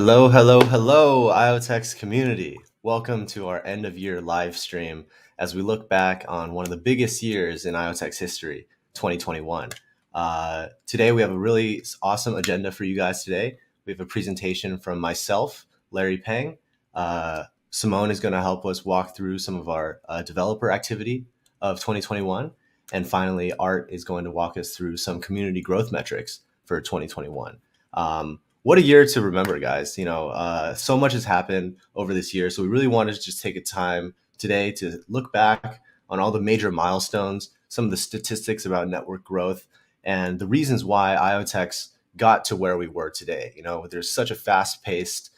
Hello, hello, hello, IoTeX community. Welcome to our end of year live stream as we look back on one of the biggest years in IoTeX history, 2021. Today, we have a really awesome agenda for you guys today. We have a presentation from myself, Larry Peng. Simone is going to help us walk through some of our developer activity of 2021. And finally, Art is going to walk us through some community growth metrics for 2021. What a year to remember, guys. So much has happened over this year. So we really wanted to just take a time today to look back on all the major milestones, some of the statistics about network growth, and the reasons why IoTeX got to where we were today. There's such a fast-paced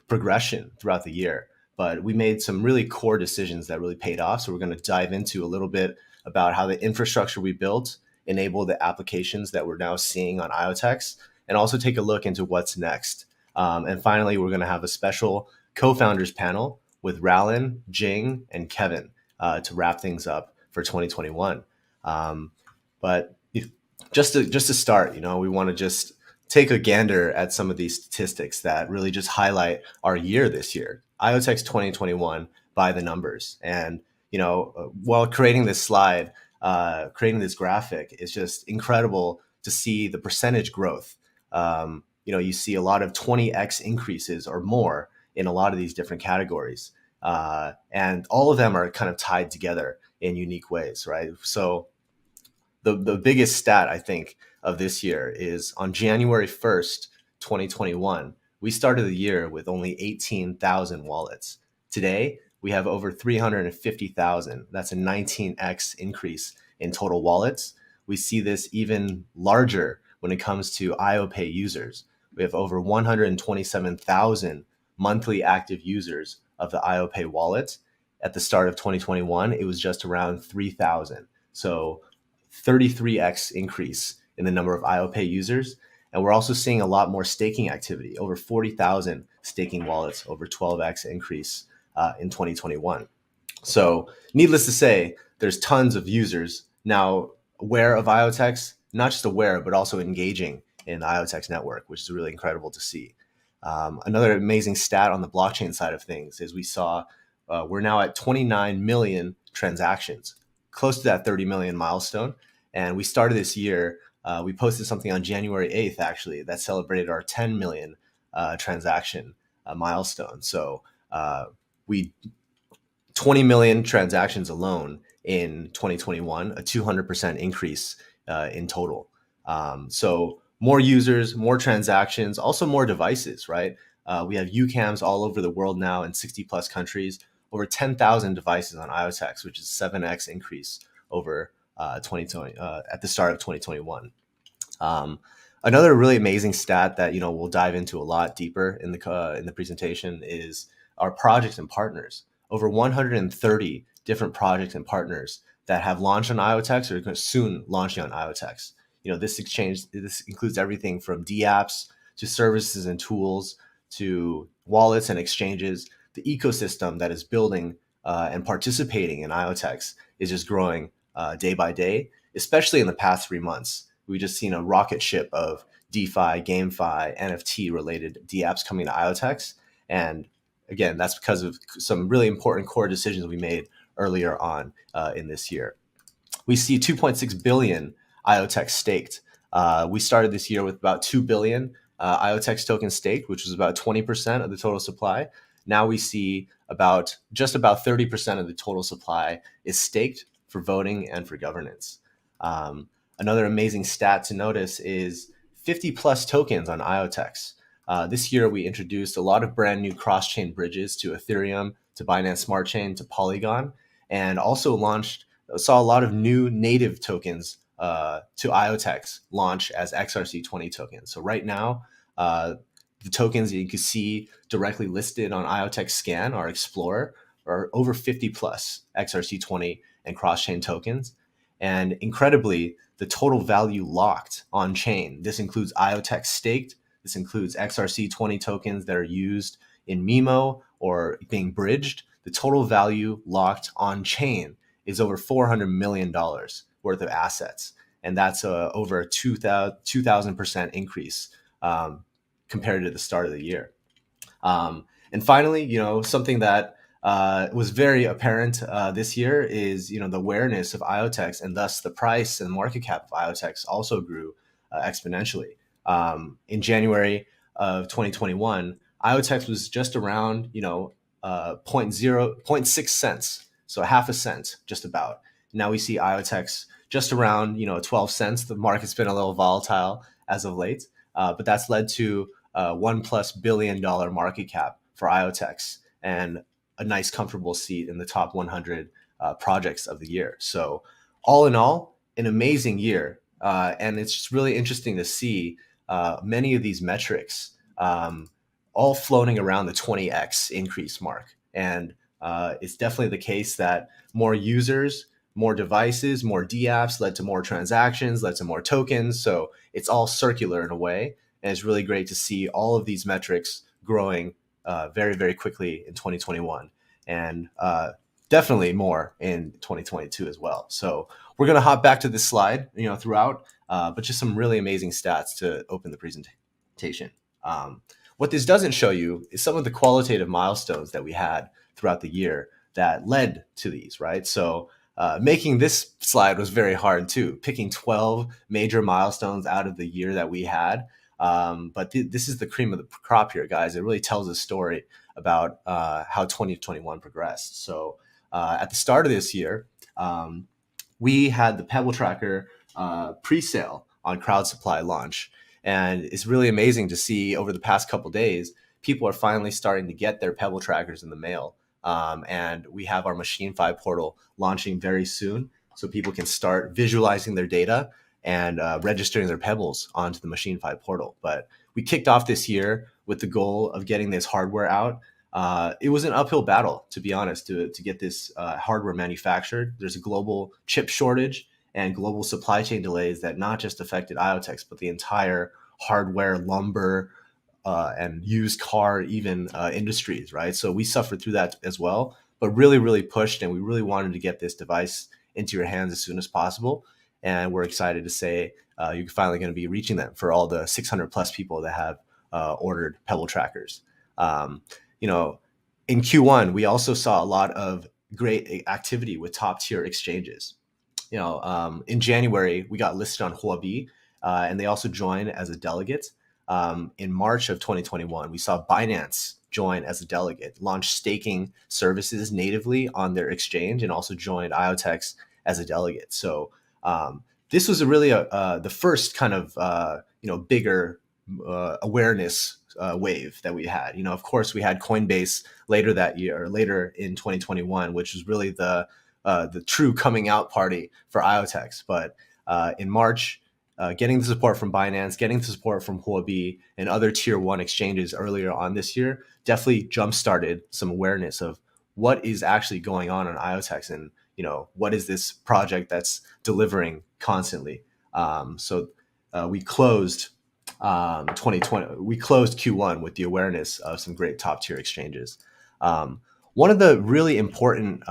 progression throughout the year, but we made some really core decisions that really paid off. So we're going to dive into a little bit about how the infrastructure we built enabled the applications that we're now seeing on IoTeX, and also take a look into what's next. And finally, we're going to have a special co-founders panel with Ralin, Jing, and Kevin to wrap things up for 2021. But just to start, we want to just take a gander at some of these statistics that really just highlight our year this year, IoTeX 2021 by the numbers. And while creating this slide, creating this graphic, is just incredible to see the percentage growth. You see a lot of 20x increases or more in a lot of these different categories. And all of them are kind of tied together in unique ways, right? So the biggest stat, I think, of this year is on January 1st, 2021, we started the year with only 18,000 wallets. Today, we have over 350,000. That's a 19x increase in total wallets. We see this even larger when it comes to IoPay users. We have over 127,000 monthly active users of the IoPay wallet. At the start of 2021, it was just around 3,000. So 33x increase in the number of IoPay users. And we're also seeing a lot more staking activity, over 40,000 staking wallets, over 12x increase in 2021. So needless to say, there's tons of users now aware of IoTeX, not just aware, but also engaging in the IoTeX network, which is really incredible to see. Another amazing stat on the blockchain side of things is we saw we're now at 29 million transactions, close to that 30 million milestone. And we started this year, we posted something on January 8th, actually, that celebrated our 10 million transaction milestone. So we 20 million transactions alone in 2021, a 200% increase in total. So more users, more transactions, also more devices, right? We have UCAMs all over the world now in 60 plus countries, over 10,000 devices on IoTeX, which is 7x increase over 2020 at the start of 2021. Another really amazing stat that we'll dive into a lot deeper in the presentation is our projects and partners. Over 130 different projects and partners that have launched on IoTeX or are going to soon launching on IoTeX. This includes everything from dApps to services and tools to wallets and exchanges. The ecosystem that is building and participating in IoTeX is just growing day by day, especially in the past 3 months. We've just seen a rocket ship of DeFi, GameFi, NFT related dApps coming to IoTeX. And again, that's because of some really important core decisions we made earlier on in this year. We see 2.6 billion IoTeX staked. We started this year with about 2 billion IoTeX tokens staked, which was about 20% of the total supply. Now we see just about 30% of the total supply is staked for voting and for governance. Another amazing stat to notice is 50 plus tokens on IoTeX. This year, we introduced a lot of brand new cross-chain bridges to Ethereum, to Binance Smart Chain, to Polygon, and also saw a lot of new native tokens to IoTeX launch as XRC20 tokens. So right now, the tokens that you can see directly listed on IoTeX Scan, our Explorer, are over 50 plus XRC20 and cross-chain tokens. And incredibly, the total value locked on chain. This includes IoTeX staked. This includes XRC20 tokens that are used in MIMO or being bridged. The total value locked on chain is over $400 million worth of assets. And that's over a 2,000% increase compared to the start of the year. And finally, something that was very apparent this year is, the awareness of IoTeX, and thus the price and market cap of IoTeX also grew exponentially. In January of 2021, IoTeX was just around, point 0.6 cents, so half a cent, just about. Now we see IoTeX just around, 12 cents. The market's been a little volatile as of late, but that's led to $1+ billion market cap for IoTeX and a nice, comfortable seat in the top 100 projects of the year. So, all in all, an amazing year. And it's just really interesting to see many of these metrics all floating around the 20x increase mark. And it's definitely the case that more users, more devices, more dApps led to more transactions, led to more tokens. So it's all circular in a way. And it's really great to see all of these metrics growing very, very quickly in 2021, and definitely more in 2022 as well. So we're going to hop back to this slide, throughout, but just some really amazing stats to open the presentation. What this doesn't show you is some of the qualitative milestones that we had throughout the year that led to these, right? So making this slide was very hard too, picking 12 major milestones out of the year that we had. But this is the cream of the crop here, guys. It really tells a story about how 2021 progressed. So at the start of this year, we had the Pebble tracker pre-sale on crowd supply launch. And it's really amazing to see over the past couple days, people are finally starting to get their Pebble trackers in the mail. And we have our Machine-Fi portal launching very soon, so people can start visualizing their data and registering their Pebbles onto the Machine-Fi portal. But we kicked off this year with the goal of getting this hardware out. It was an uphill battle, to be honest, to get this hardware manufactured. There's a global chip shortage and global supply chain delays that not just affected IoTeX, but the entire hardware, lumber, and used car even industries, right? So we suffered through that as well, but really, really pushed, and we really wanted to get this device into your hands as soon as possible. And we're excited to say you're finally going to be reaching them for all the 600 plus people that have ordered Pebble trackers. In Q1, we also saw a lot of great activity with top tier exchanges. In January, we got listed on Huobi, and they also joined as a delegate. In March of 2021, we saw Binance join as a delegate, launch staking services natively on their exchange, and also joined IoTeX as a delegate. So this was the first kind of bigger awareness wave that we had. Of course, we had Coinbase later that year, later in 2021, which was really the true coming out party for IoTeX. But in March, getting the support from Binance, getting the support from Huobi and other tier one exchanges earlier on this year definitely jump-started some awareness of what is actually going on IoTeX, and what is this project that's delivering constantly. So we closed 2020. We closed Q1 with the awareness of some great top tier exchanges. One of the really important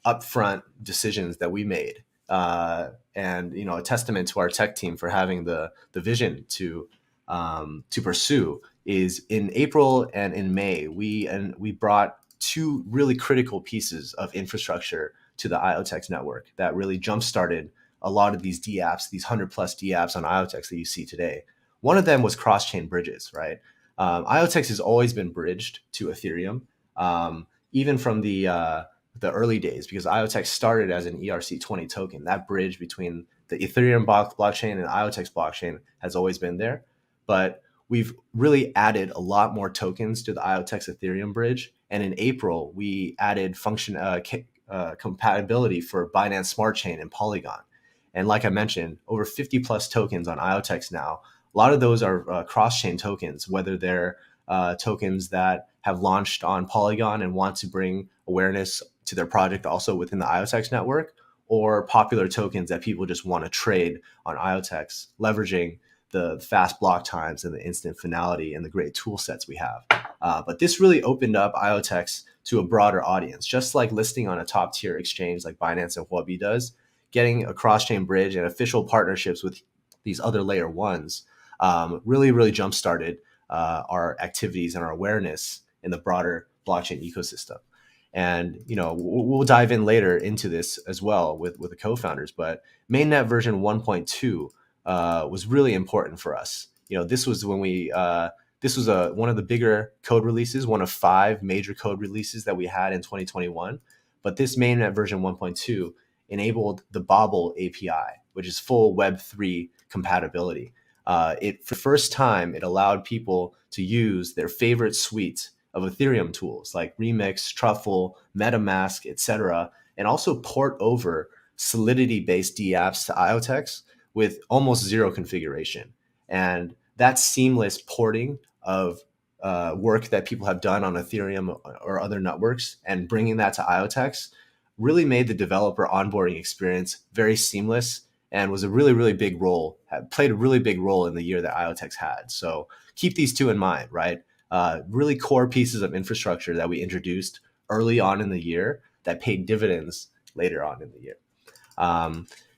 upfront decisions that we made, and a testament to our tech team for having the vision to pursue, is in April and in May we brought two really critical pieces of infrastructure to the IoTeX network that really jump started a lot of these dApps, these 100+ dApps on IoTeX that you see today. One of them was cross-chain bridges, right? IoTeX has always been bridged to Ethereum, even from the early days, because IoTeX started as an ERC20 token. That bridge between the Ethereum blockchain and IoTeX blockchain has always been there. But we've really added a lot more tokens to the IoTeX Ethereum bridge. And in April, we added compatibility for Binance Smart Chain and Polygon. And like I mentioned, over 50+ tokens on IoTeX now. A lot of those are cross-chain tokens, whether they're tokens that have launched on Polygon and want to bring awareness to their project also within the IoTeX network, or popular tokens that people just want to trade on IoTeX, leveraging the fast block times and the instant finality and the great tool sets we have. But this really opened up IoTeX to a broader audience, just like listing on a top tier exchange like Binance and Huobi does. Getting a cross-chain bridge and official partnerships with these other layer ones really, really jump-started our activities and our awareness in the broader blockchain ecosystem. And we'll dive in later into this as well with the co-founders. But mainnet version 1.2 was really important for us. This was when this was one of the bigger code releases, one of 5 major code releases that we had in 2021. But this mainnet version 1.2 enabled the Pebble API, which is full Web3 compatibility. For the first time, it allowed people to use their favorite suite of Ethereum tools like Remix, Truffle, MetaMask, etc., and also port over Solidity-based dApps to IoTeX with almost zero configuration. And that seamless porting of work that people have done on Ethereum or other networks and bringing that to IoTeX really made the developer onboarding experience very seamless and was a really, really big role, played a really big role in the year that IoTeX had. So keep these two in mind, right? Really core pieces of infrastructure that we introduced early on in the year that paid dividends later on in the year.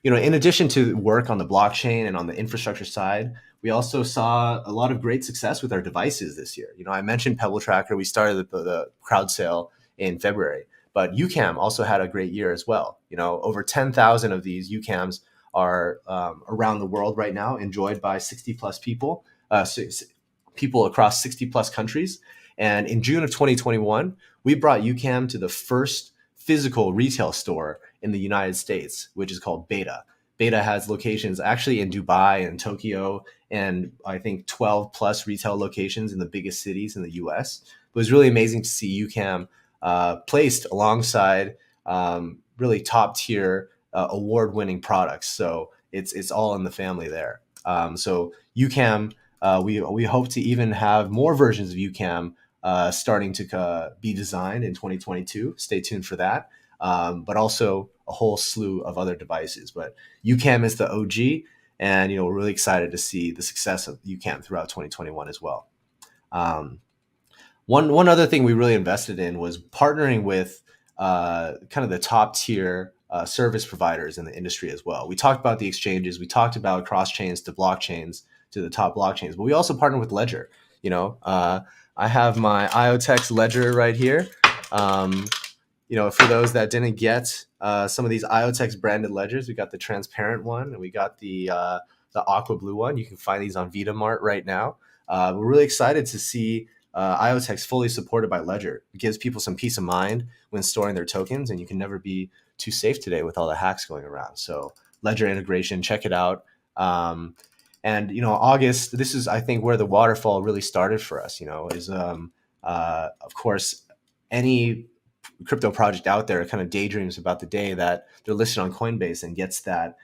In addition to work on the blockchain and on the infrastructure side, we also saw a lot of great success with our devices this year. I mentioned Pebble Tracker. We started the crowd sale in February, but UCAM also had a great year as well. Over 10,000 of these UCAMs are around the world right now, enjoyed by 60 plus people, people across 60 plus countries. And in June of 2021, we brought UCAM to the first physical retail store in the United States, which is called Beta. Beta has locations actually in Dubai and Tokyo, and I think 12 plus retail locations in the biggest cities in the US. It was really amazing to see UCAM placed alongside really top tier award-winning products. So it's all in the family there. So UCAM, we hope to even have more versions of UCAM starting to be designed in 2022. Stay tuned for that. But also a whole slew of other devices. But UCAM is the OG, and we're really excited to see the success of UCAM throughout 2021 as well. One other thing we really invested in was partnering with kind of the top tier service providers in the industry as well. We talked about the exchanges, we talked about cross chains to blockchains to the top blockchains, but we also partnered with Ledger. I have my IoTeX Ledger right here. For those that didn't get some of these IoTeX branded ledgers, we got the transparent one and we got the aqua blue one. You can find these on VitaMart right now. We're really excited to see IoTeX fully supported by Ledger. It gives people some peace of mind when storing their tokens, and you can never be too safe today with all the hacks going around. So Ledger integration, check it out. August, this is, I think, where the waterfall really started for us, is, of course, any crypto project out there kind of daydreams about the day that they're listed on Coinbase and gets that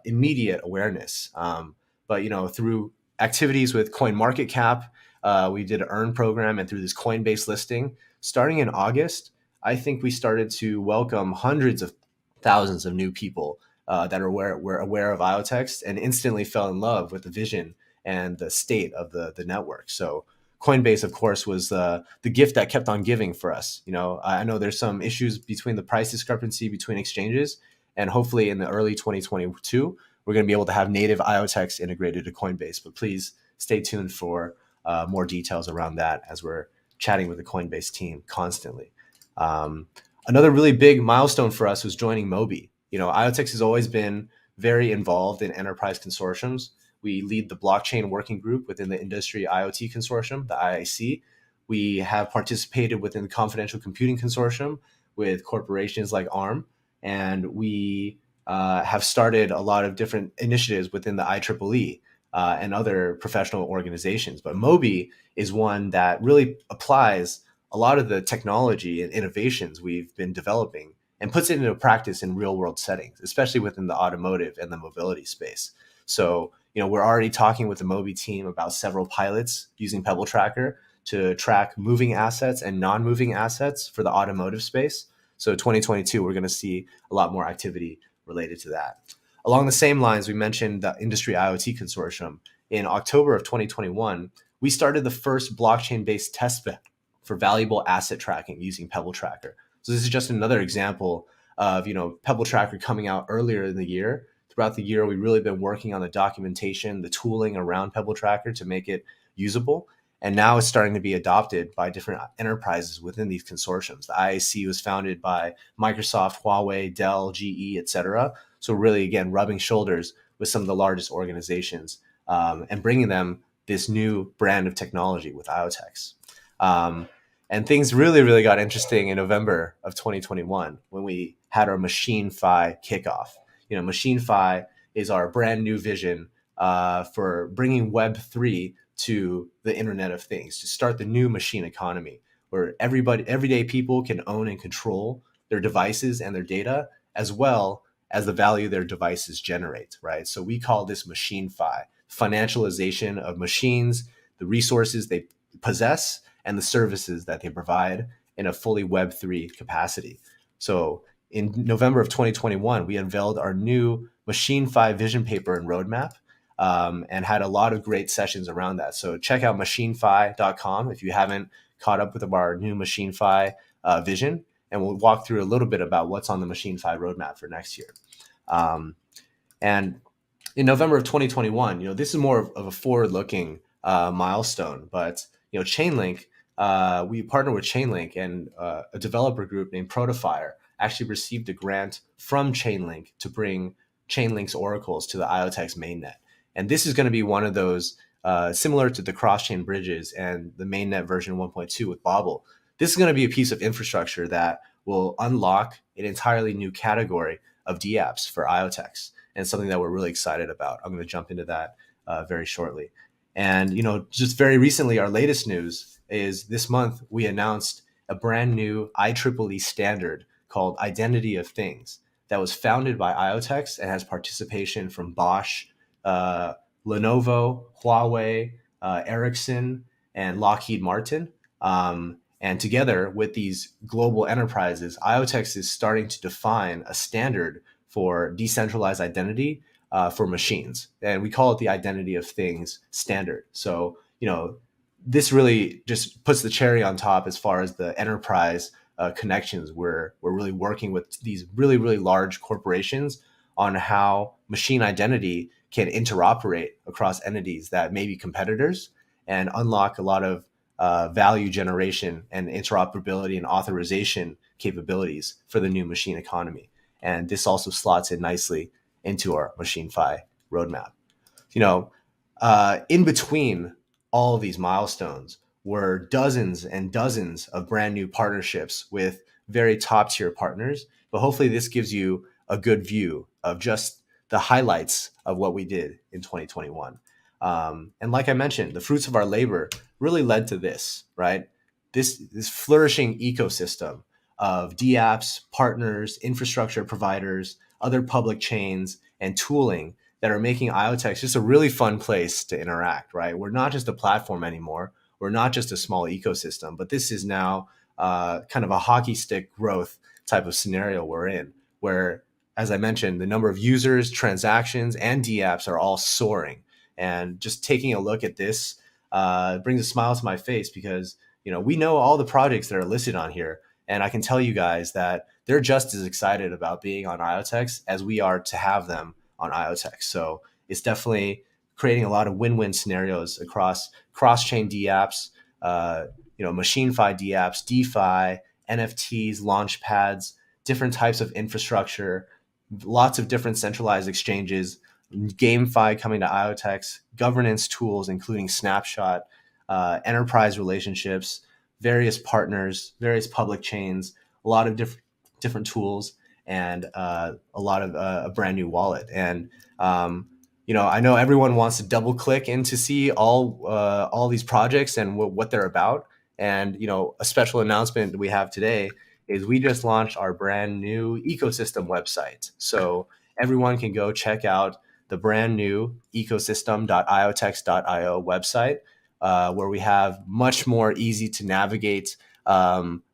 immediate awareness. But through activities with CoinMarketCap, we did an earn program, and through this Coinbase listing, starting in August, I think we started to welcome hundreds of thousands of new people that were aware of IoTeX and instantly fell in love with the vision and the state of the network. So Coinbase, of course, was the gift that kept on giving for us. I know there's some issues between the price discrepancy between exchanges, and hopefully in the early 2022, we're going to be able to have native IoTeX integrated to Coinbase. But please stay tuned for more details around that as we're chatting with the Coinbase team constantly. Another really big milestone for us was joining Mobi. IoTeX has always been very involved in enterprise consortiums. We lead the blockchain working group within the Industry IoT Consortium, the IIC. We have participated within the Confidential Computing Consortium with corporations like ARM, and we have started a lot of different initiatives within the IEEE and other professional organizations. But Mobi is one that really applies a lot of the technology and innovations we've been developing and puts it into practice in real world settings, especially within the automotive and the mobility space. So, we're already talking with the Mobi team about several pilots using Pebble Tracker to track moving assets and non-moving assets for the automotive space. So 2022, we're going to see a lot more activity related to that. Along the same lines, we mentioned the Industry IoT Consortium. In October of 2021, we started the first blockchain-based testbed for valuable asset tracking using Pebble Tracker. So this is just another example of Pebble Tracker coming out earlier in the year. Throughout the year, we've really been working on the documentation, the tooling around Pebble Tracker to make it usable. And now it's starting to be adopted by different enterprises within these consortiums. The IAC was founded by Microsoft, Huawei, Dell, GE, et cetera. So really, again, rubbing shoulders with some of the largest organizations and bringing them this new brand of technology with IoTeX. And things really, really got interesting in November of 2021 when we had our Machine Phi kickoff. Machine Phi is our brand new vision for bringing Web3 to the Internet of Things, to start the new machine economy where everyday people can own and control their devices and their data, as well as the value their devices generate, right? So we call this Machine Phi, financialization of machines, the resources they possess, and the services that they provide in a fully Web3 capacity. So in November of 2021, we unveiled our new Machine Phi vision paper and roadmap, and had a lot of great sessions around that. So check out machinephi.com if you haven't caught up with our new Machine Phi vision, and we'll walk through a little bit about what's on the Machine Phi roadmap for next year. And in November of 2021, this is more of a forward-looking milestone, but Chainlink, we partnered with Chainlink, and a developer group named Protofire actually received a grant from Chainlink to bring Chainlink's oracles to the IoTeX mainnet. And this is going to be one of those similar to the cross-chain bridges and the mainnet version 1.2 with Pebble. This is going to be a piece of infrastructure that will unlock an entirely new category of dApps for IoTeX, and something that we're really excited about. I'm going to jump into that very shortly. And just very recently, our latest news is this month we announced a brand new IEEE standard called Identity of Things that was founded by IoTeX and has participation from Bosch, Lenovo, Huawei, Ericsson, and Lockheed Martin. And together with these global enterprises, IoTeX is starting to define a standard for decentralized identity for machines. And we call it the Identity of Things standard. So, this really just puts the cherry on top as far as the enterprise connections. We're really working with these really, really large corporations on how machine identity can interoperate across entities that may be competitors and unlock a lot of value generation and interoperability and authorization capabilities for the new machine economy. And this also slots in nicely into our Machine Phi roadmap. In between all of these milestones were dozens and dozens of brand new partnerships with very top tier partners. But hopefully this gives you a good view of just the highlights of what we did in 2021. And like I mentioned, the fruits of our labor really led to this, right? This flourishing ecosystem of dApps, partners, infrastructure providers, other public chains, and tooling that are making IoTeX just a really fun place to interact, right? We're not just a platform anymore. We're not just a small ecosystem, but this is now kind of a hockey stick growth type of scenario we're in, where, as I mentioned, the number of users, transactions, and dApps are all soaring. And just taking a look at this brings a smile to my face because, we know all the projects that are listed on here. And I can tell you guys that they're just as excited about being on IoTeX as we are to have them on IoTeX. So it's definitely creating a lot of win-win scenarios across cross-chain dApps, Machine Phi dApps, DeFi, NFTs, launch pads, different types of infrastructure, lots of different centralized exchanges, GameFi coming to IoTeX, governance tools, including Snapshot, enterprise relationships, various partners, various public chains, a lot of different tools, and a lot of a brand new wallet. And I know everyone wants to double click in to see all these projects and what they're about. And a special announcement we have today is we just launched our brand new ecosystem website. So everyone can go check out the brand new ecosystem.iotex.io website, where we have much more easy to navigate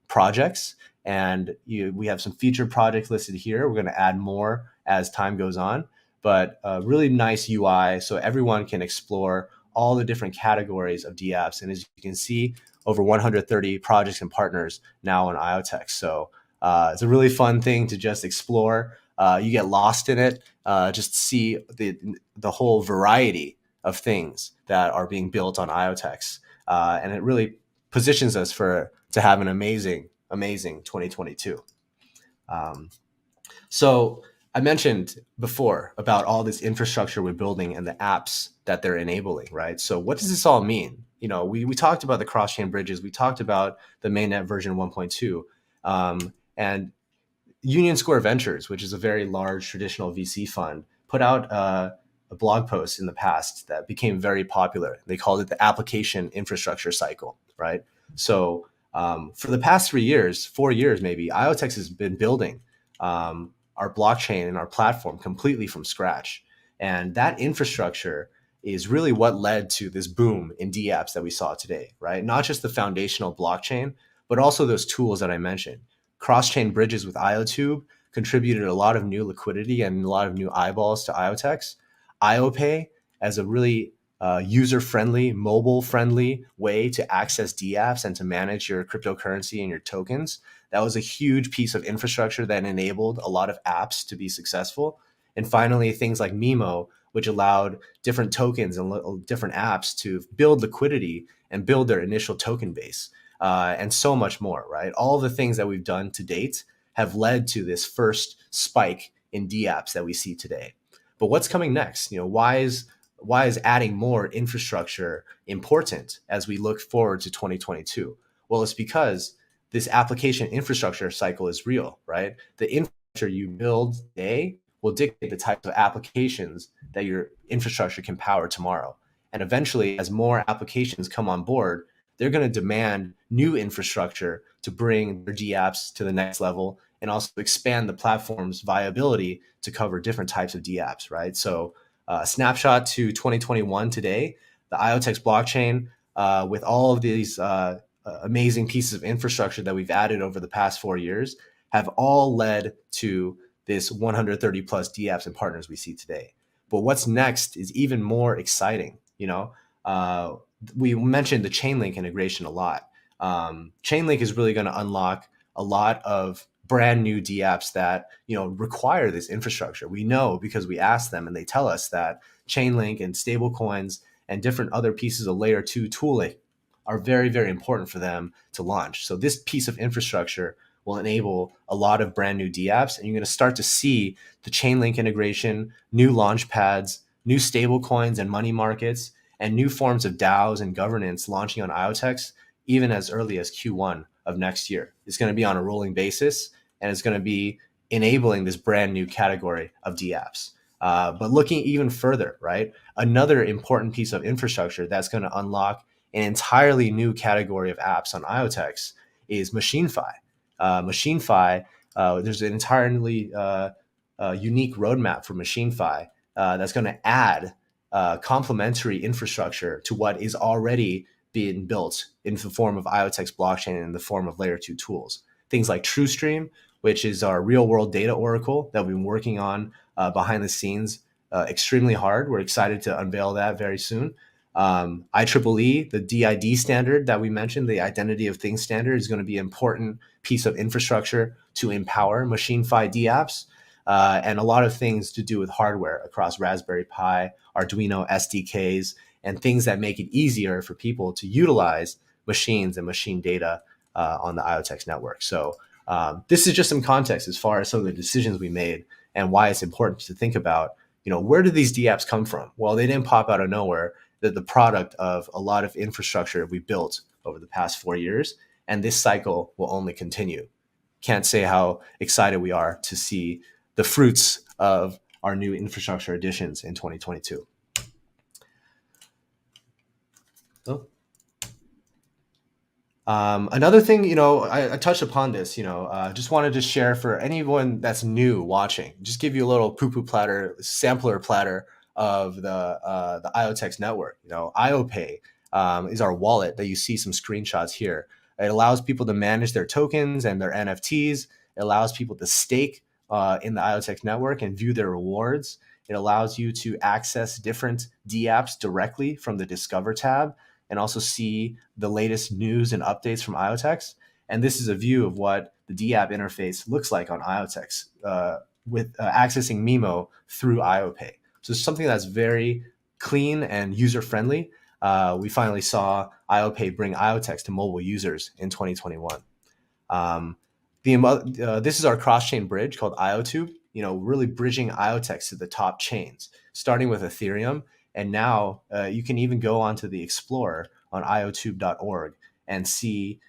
projects. And we have some featured projects listed here. We're going to add more as time goes on, but a really nice UI so everyone can explore all the different categories of dApps. And as you can see, over 130 projects and partners now on IoTeX. So it's a really fun thing to just explore. You get lost in it, just see the whole variety of things that are being built on IoTeX. and it really positions us to have an amazing 2022. Um, so I mentioned before about all this infrastructure we're building and the apps that they're enabling, right? So what does this all mean? We talked about the cross-chain bridges. We talked about the mainnet version 1.2. And Union Square Ventures, which is a very large traditional VC fund, put out a blog post in the past that became very popular. They called it the application infrastructure cycle, right? So for the past 3 years, 4 years maybe, IoTeX has been building our blockchain and our platform completely from scratch. And that infrastructure is really what led to this boom in dApps that we saw today, right? Not just the foundational blockchain, but also those tools that I mentioned. Cross-chain bridges with IoTube contributed a lot of new liquidity and a lot of new eyeballs to IoTeX. IoPay as a really user-friendly, mobile-friendly way to access dApps and to manage your cryptocurrency and your tokens. That was a huge piece of infrastructure that enabled a lot of apps to be successful. And finally, things like Mimo, which allowed different tokens and different apps to build liquidity and build their initial token base, and so much more, right? All the things that we've done to date have led to this first spike in dApps that we see today. But what's coming next? Why is adding more infrastructure important as we look forward to 2022? Well, it's because this application infrastructure cycle is real, right? The infrastructure you build today will dictate the types of applications that your infrastructure can power tomorrow. And eventually, as more applications come on board, they're going to demand new infrastructure to bring their dApps to the next level and also expand the platform's viability to cover different types of dApps, right? So snapshot to 2021 today, the IoTeX blockchain, with all of these amazing pieces of infrastructure that we've added over the past 4 years, have all led to this 130 plus dApps and partners we see today. But what's next is even more exciting. We mentioned the Chainlink integration a lot. Chainlink is really going to unlock a lot of brand new dApps that require this infrastructure. We know because we ask them and they tell us that Chainlink and stablecoins and different other pieces of layer 2 tooling are very, very important for them to launch. So this piece of infrastructure will enable a lot of brand new dApps, and you're going to start to see the Chainlink integration, new launch pads, new stablecoins and money markets, and new forms of DAOs and governance launching on IoTeX even as early as Q1 of next year. It's going to be on a rolling basis, and it's going to be enabling this brand new category of dApps. But looking even further, right? Another important piece of infrastructure that's going to unlock an entirely new category of apps on IoTeX is MachineFi. MachineFi, there's an entirely unique roadmap for MachineFi that's going to add complementary infrastructure to what is already being built in the form of IoTeX blockchain and in the form of layer 2 tools. Things like TrueStream, which is our real world data oracle that we've been working on behind the scenes extremely hard. We're excited to unveil that very soon. IEEE, the DID standard that we mentioned, the Identity of Things standard, is going to be an important piece of infrastructure to empower MachineFi dApps, and a lot of things to do with hardware across Raspberry Pi, Arduino SDKs, and things that make it easier for people to utilize machines and machine data on the IoTeX network. So this is just some context as far as some of the decisions we made and why it's important to think about, where did these dApps come from? Well, they didn't pop out of nowhere. They're the product of a lot of infrastructure we built over the past 4 years, and this cycle will only continue. Can't say how excited we are to see the fruits of our new infrastructure additions in 2022. Oh. Another thing, I touched upon this, just wanted to share for anyone that's new watching, just give you a little poo-poo platter, sampler platter of the IoTeX network. IoPay is our wallet that you see some screenshots here. It allows people to manage their tokens and their NFTs. It allows people to stake in the IoTeX network and view their rewards. It allows you to access different dApps directly from the Discover tab and also see the latest news and updates from IoTeX. And this is a view of what the dApp interface looks like on IoTeX with accessing Mimo through IoPay. So it's something that's very clean and user-friendly. We finally saw IOPay bring IoTeX to mobile users in 2021. Um, this is our cross-chain bridge called IoTube, really bridging IoTeX to the top chains, starting with Ethereum. And now you can even go onto the Explorer on iotube.org and see,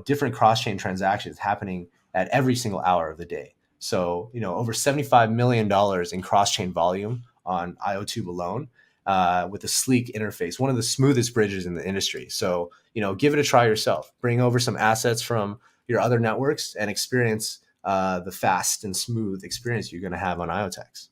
different cross-chain transactions happening at every single hour of the day. So, over $75 million in cross-chain volume on IoTube alone, with a sleek interface, one of the smoothest bridges in the industry. So, give it a try yourself. Bring over some assets from your other networks and experience the fast and smooth experience you're going to have on IoTeX.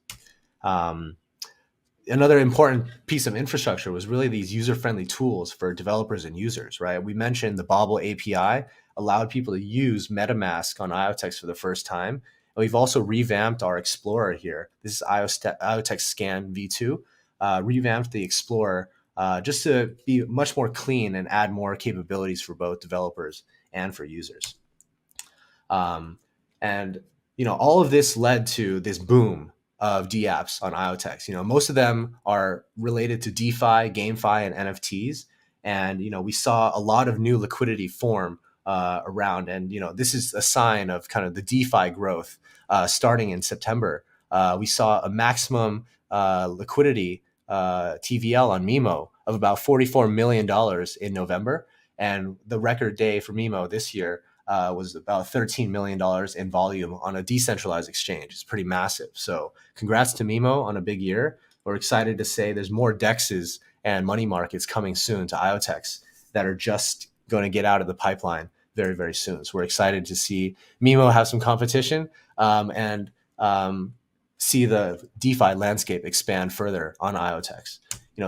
Another important piece of infrastructure was really these user-friendly tools for developers and users, right? We mentioned the Pebble API allowed people to use MetaMask on IoTeX for the first time. And we've also revamped our Explorer here. This is IoTeX Scan V2. Revamped the Explorer just to be much more clean and add more capabilities for both developers and for users. And all of this led to this boom of dApps on IoTeX. Most of them are related to DeFi, GameFi, and NFTs. And we saw a lot of new liquidity form around. And this is a sign of kind of the DeFi growth starting in September. We saw a maximum liquidity TVL on Mimo of about $44 million in November. And the record day for Mimo this year was about $13 million in volume on a decentralized exchange. It's pretty massive. So congrats to Mimo on a big year. We're excited to say there's more DEXs and money markets coming soon to IoTeX that are just going to get out of the pipeline very, very soon. So we're excited to see Mimo have some competition and see the DeFi landscape expand further on IoTeX.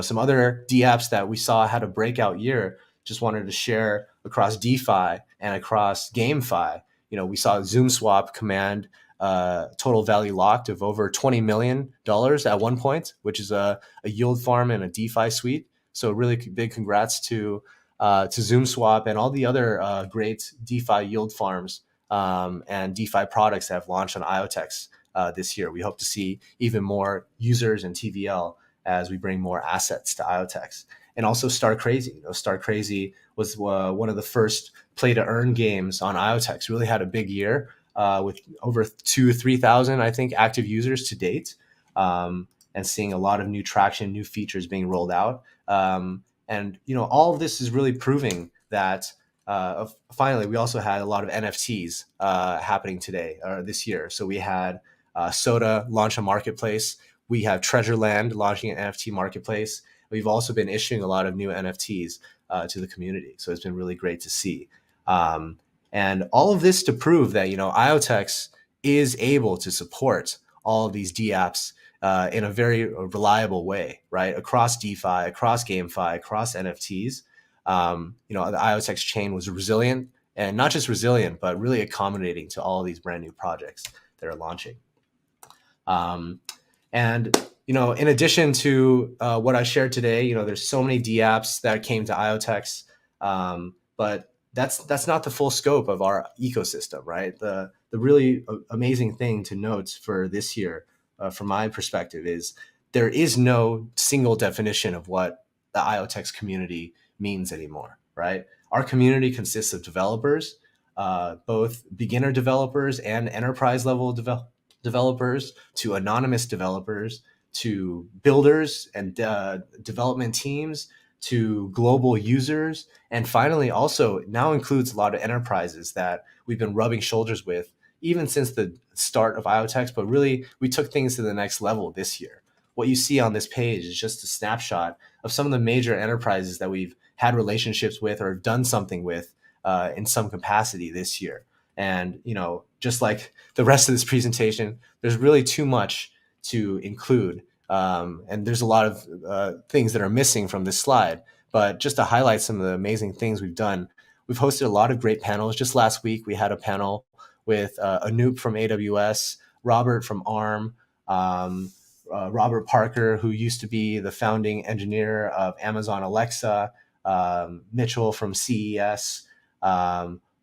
Some other dApps that we saw had a breakout year, just wanted to share across DeFi and across GameFi. We saw ZoomSwap command total value locked of over $20 million at one point, which is a yield farm and a DeFi suite. So really big congrats to ZoomSwap and all the other great DeFi yield farms and DeFi products that have launched on IoTeX this year. We hope to see even more users and TVL as we bring more assets to IoTeX. And also Star Crazy. Star Crazy was one of the first play-to-earn games on IoTeX. Really had a big year with over 3,000, I think, active users to date, and seeing a lot of new traction, new features being rolled out. And all of this is really proving that. Finally, we also had a lot of NFTs happening today or this year. So we had Soda launch a marketplace. We have Treasureland launching an NFT marketplace. We've also been issuing a lot of new NFTs to the community. So it's been really great to see. And all of this to prove that, IoTeX is able to support all of these dApps in a very reliable way, right? Across DeFi, across GameFi, across NFTs. The IoTeX chain was resilient, and not just resilient, but really accommodating to all of these brand new projects that are launching. And in addition to what I shared today, there's so many dApps that came to IoTeX, but that's not the full scope of our ecosystem, right? The really amazing thing to note for this year, from my perspective, is there is no single definition of what the IoTeX community means anymore, right? Our community consists of developers, both beginner developers and enterprise level developers, to anonymous developers, to builders and development teams, to global users, and finally also now includes a lot of enterprises that we've been rubbing shoulders with even since the start of IoTeX, but really we took things to the next level this year. What you see on this page is just a snapshot of some of the major enterprises that we've had relationships with or done something with in some capacity this year. And, just like the rest of this presentation, there's really too much to include. And there's a lot of things that are missing from this slide. But just to highlight some of the amazing things we've done, we've hosted a lot of great panels. Just last week, we had a panel with Anoop from AWS, Robert from ARM, Robert Parker, who used to be the founding engineer of Amazon Alexa, Mitchell from CES,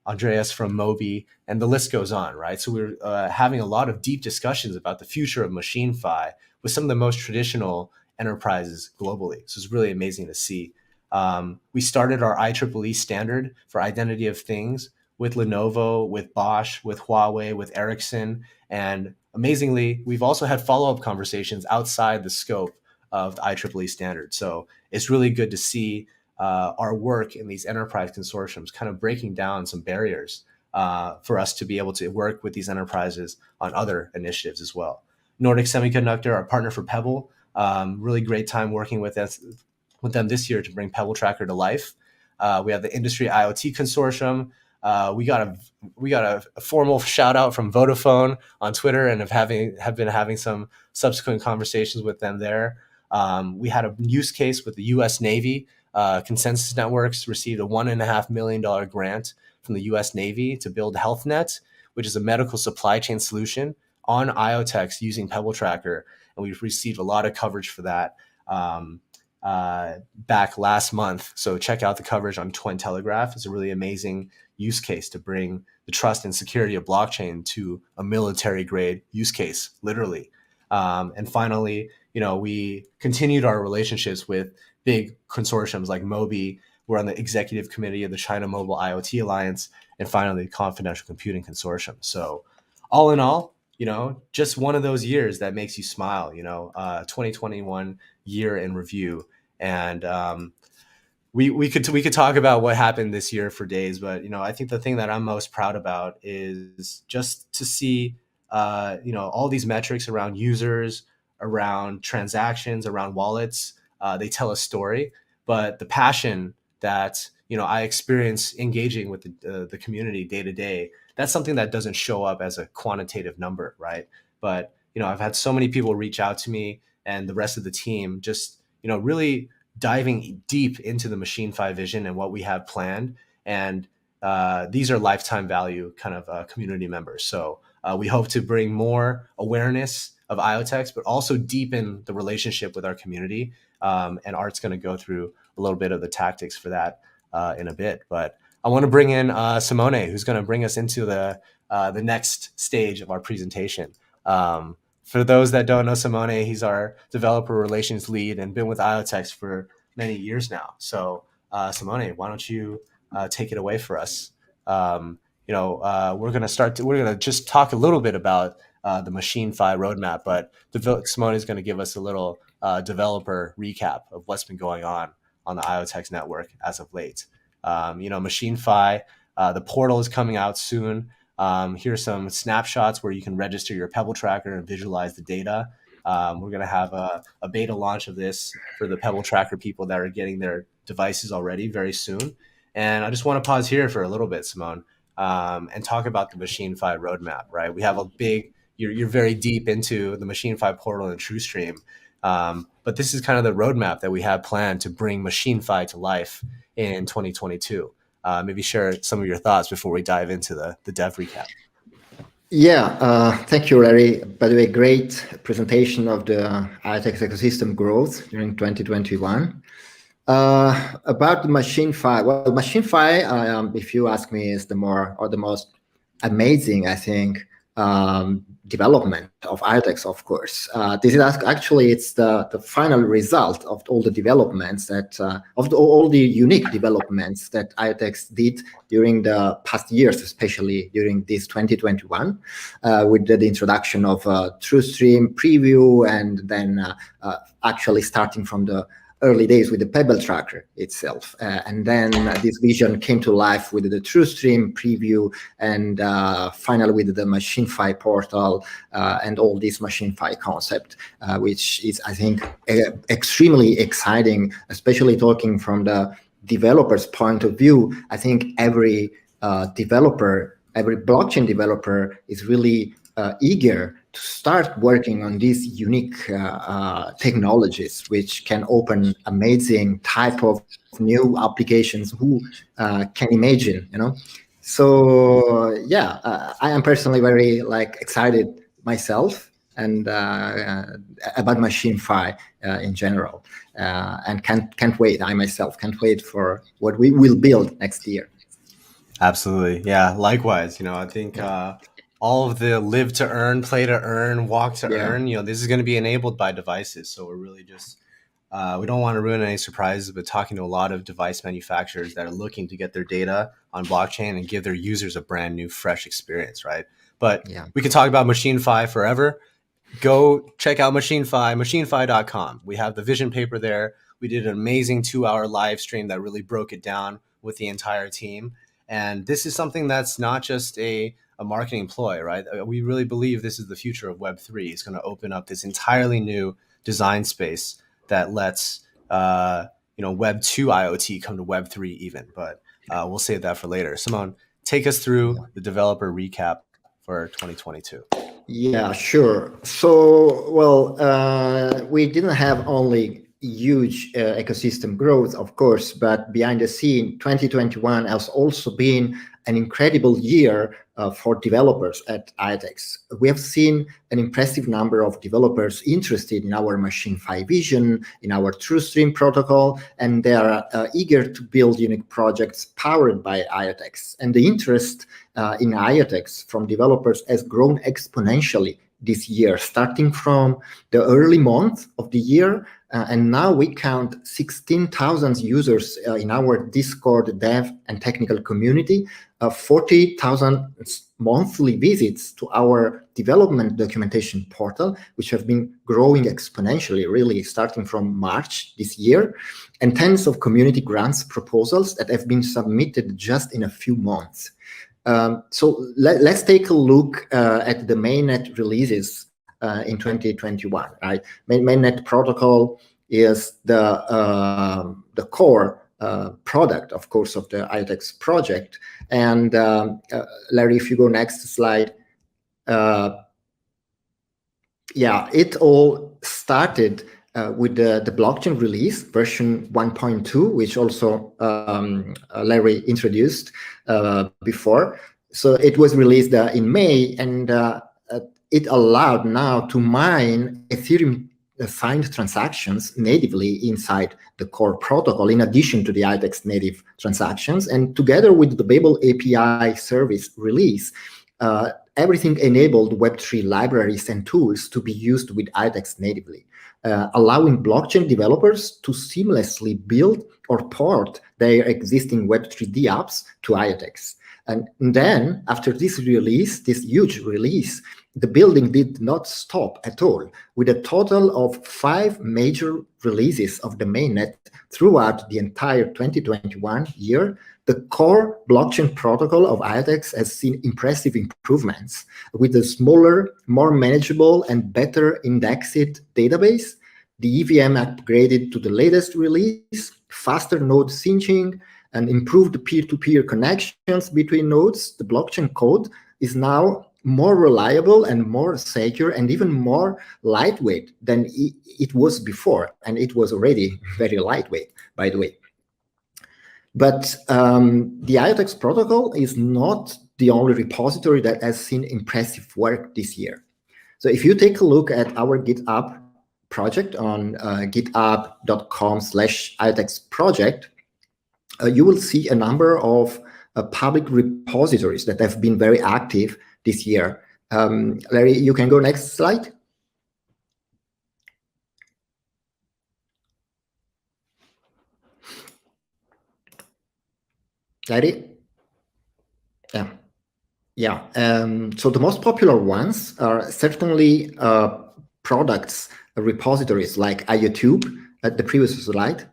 Andreas from Moby, and the list goes on, right? So we're having a lot of deep discussions about the future of MachineFi with some of the most traditional enterprises globally. So it's really amazing to see. We started our IEEE standard for Identity of Things with Lenovo, with Bosch, with Huawei, with Ericsson. And amazingly, we've also had follow-up conversations outside the scope of the IEEE standard. So it's really good to see our work in these enterprise consortiums kind of breaking down some barriers for us to be able to work with these enterprises on other initiatives as well. Nordic Semiconductor, our partner for Pebble, really great time working with them this year to bring Pebble Tracker to life. We have the Industry IoT Consortium. We got a formal shout out from Vodafone on Twitter, and have been having some subsequent conversations with them there. We had a use case with the U.S. Navy. Consensus Networks received a $1.5 million grant from the U.S. Navy to build HealthNet, which is a medical supply chain solution on IoTeX using Pebble Tracker, and we've received a lot of coverage for that. Back last month. So check out the coverage on Cointelegraph. It's a really amazing use case to bring the trust and security of blockchain to a military grade use case, literally. And finally, we continued our relationships with big consortiums like Mobi. We're on the executive committee of the China Mobile IoT Alliance, and finally, the Confidential Computing Consortium. So all in all, just one of those years that makes you smile, 2021 year in review. And we could talk about what happened this year for days, but I think the thing that I'm most proud about is just to see all these metrics around users, around transactions, around wallets. They tell a story, but the passion that I experience engaging with the community day to day, that's something that doesn't show up as a quantitative number, right? But I've had so many people reach out to me and the rest of the team, just really diving deep into the Machine-Fi vision and what we have planned. And these are lifetime value kind of community members. So we hope to bring more awareness of IoTeX, but also deepen the relationship with our community. And Art's going to go through a little bit of the tactics for that in a bit. But I want to bring in Simone, who's going to bring us into the next stage of our presentation. For those that don't know Simone, he's our developer relations lead and been with IoTeX for many years now. So Simone, why don't you take it away for us? We're going to just talk a little bit about the Machine-Fi roadmap, but Simone is going to give us a little developer recap of what's been going on the IoTeX network as of late. Machine-Fi, the portal is coming out soon. Here's some snapshots where you can register your Pebble Tracker and visualize the data. We're going to have a beta launch of this for the Pebble Tracker people that are getting their devices already very soon. And I just want to pause here for a little bit, Simone, and talk about the Machine-Fi roadmap, right? We have you're very deep into the Machine-Fi portal and TrueStream. But this is kind of the roadmap that we have planned to bring Machine-Fi to life in 2022. Maybe share some of your thoughts before we dive into the dev recap. Yeah, thank you, Larry. By the way, great presentation of the IoTeX ecosystem growth during 2021. About the Machine-Fi, well, Machine-Fi, if you ask me, is the most amazing, I think, development of IoTeX, of course. This is actually, it's the final result of all the developments that, all the unique developments that IoTeX did during the past years, especially during this 2021, with the introduction of TrueStream preview, and then actually starting from the early days with the Pebble Tracker itself. And then this vision came to life with the TrueStream preview, and finally with the Machine-Fi portal and all this Machine-Fi concept, which is, I think, extremely exciting, especially talking from the developer's point of view. I think every developer, every blockchain developer is really eager to start working on these unique technologies, which can open amazing type of new applications. Who can imagine, So yeah, I am personally very excited myself and about Machine-Fi in general, and can't wait. I myself can't wait for what we will build next year. Absolutely, yeah. Likewise, I think. All of the live to earn, play to earn, walk to earn, this is going to be enabled by devices. So we're really just We don't want to ruin any surprises, but talking to a lot of device manufacturers that are looking to get their data on blockchain and give their users a brand new, fresh experience, right? But Yeah. we can talk about Machine5 forever. Go check out Machine5, machine5.com. We have the vision paper there. We did an amazing 2-hour live stream that really broke it down with the entire team. And this is something that's not just a marketing ploy, right? We really believe this is the future of Web3. It's going to open up this entirely new design space that lets Web 2 IoT come to Web 3 even. But we'll save that for later. Simone, take us through the developer recap for 2022. Yeah, sure. So, well, we didn't have only huge ecosystem growth, of course, but behind the scene, 2021 has also been an incredible year for developers at IoTeX. We have seen an impressive number of developers interested in our Machine5 vision, in our TrueStream protocol, and they are eager to build unique projects powered by IoTeX. And the interest in IoTeX from developers has grown exponentially this year, starting from the early month of the year. And now we count 16,000 users in our Discord dev and technical community, 40,000 monthly visits to our development documentation portal, which have been growing exponentially, really starting from March this year, and tens of community grants proposals that have been submitted just in a few months. So let's take a look at the mainnet releases in 2021. Right, mainnet protocol is the core product, of course, of the IoTeX project. And Larry, if you go next slide, yeah, it all started with the blockchain release version 1.2, which also Larry introduced before. So it was released in May, and it allowed now to mine Ethereum signed transactions natively inside the core protocol, in addition to the IoTeX native transactions. And together with the Pebble API service release, everything enabled Web3 libraries and tools to be used with IoTeX natively, allowing blockchain developers to seamlessly build or port their existing Web3D apps to IoTeX. And then, after this release, this huge release, the building did not stop at all, with a total of 5 major releases of the mainnet throughout the entire 2021 year. The core blockchain protocol of IoTeX has seen impressive improvements, with a smaller, more manageable, and better indexed database, the EVM upgraded to the latest release, faster node syncing, and improved peer-to-peer connections between nodes. The blockchain code is now more reliable and more secure and even more lightweight than it was before. And it was already very lightweight, by the way. But the IoTeX protocol is not the only repository that has seen impressive work this year. So if you take a look at our GitHub project on github.com/IoTeX project, you will see a number of public repositories that have been very active this year. Larry, you can go next slide. Larry? Yeah. Yeah. So the most popular ones are certainly products, repositories like IoTube at the previous slide,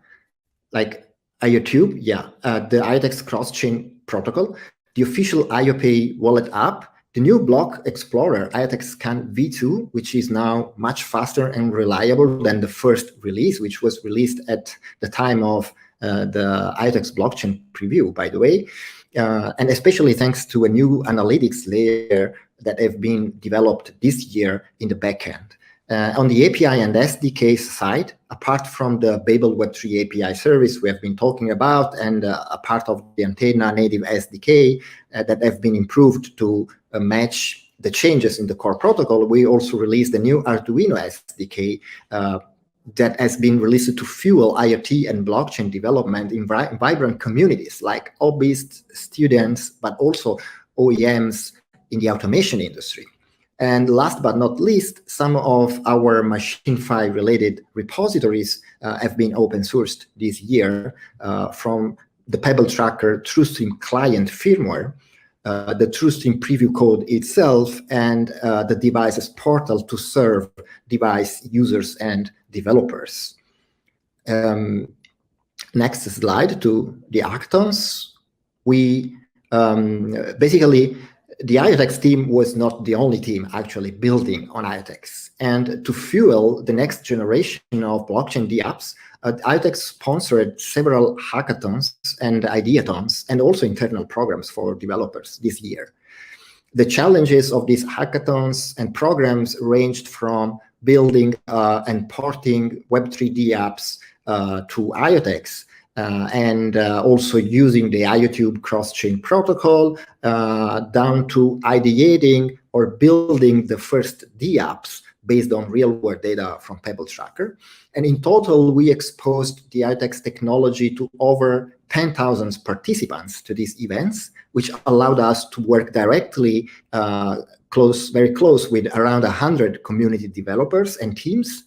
like IoTube, yeah, the IoTeX cross-chain protocol, the official IoPay wallet app, the new block explorer, IoTeX Scan V2, which is now much faster and reliable than the first release, which was released at the time of the IoTeX blockchain preview, by the way, and especially thanks to a new analytics layer that have been developed this year in the backend. On the API and SDK side, apart from the Pebble Web3 API service we have been talking about, and a part of the Antenna native SDK that have been improved to match the changes in the core protocol, we also released the new Arduino SDK that has been released to fuel IoT and blockchain development in vibrant communities like hobbyists, students, but also OEMs in the automation industry. And last but not least, some of our Machine-5 related repositories have been open sourced this year from the Pebble Tracker TrueStream client firmware, the TrueStream preview code itself, and the device's portal to serve device users and developers. Next slide to the hackathons. We basically, the IoTeX team was not the only team actually building on IoTeX. And to fuel the next generation of blockchain dApps, IoTeX sponsored several hackathons and ideathons and also internal programs for developers this year. The challenges of these hackathons and programs ranged from building and porting Web3 dApps to IoTeX, and also using the IoTube cross-chain protocol down to ideating or building the first dApps based on real-world data from Pebble Tracker. And in total, we exposed the IoTeX technology to over 10,000 participants to these events, which allowed us to work directly very close with around 100 community developers and teams,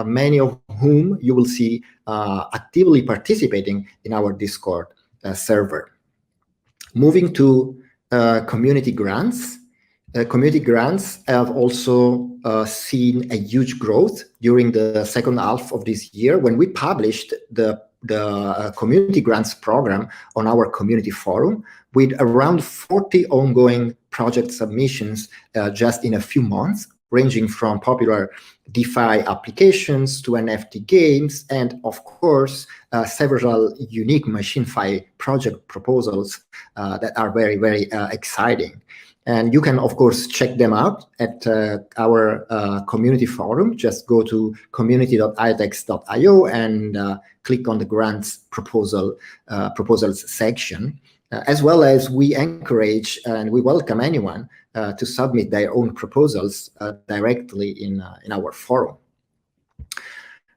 many of whom you will see actively participating in our Discord server. Moving to community grants. Community grants have also seen a huge growth during the second half of this year when we published the community grants program on our community forum with around 40 ongoing project submissions just in a few months, ranging from popular DeFi applications to NFT games, and of course, several unique Machine-5 project proposals that are very, very exciting. And you can, of course, check them out at our community forum. Just go to community.iotex.io and click on the grants proposals section. As well as we encourage and we welcome anyone to submit their own proposals directly in our forum.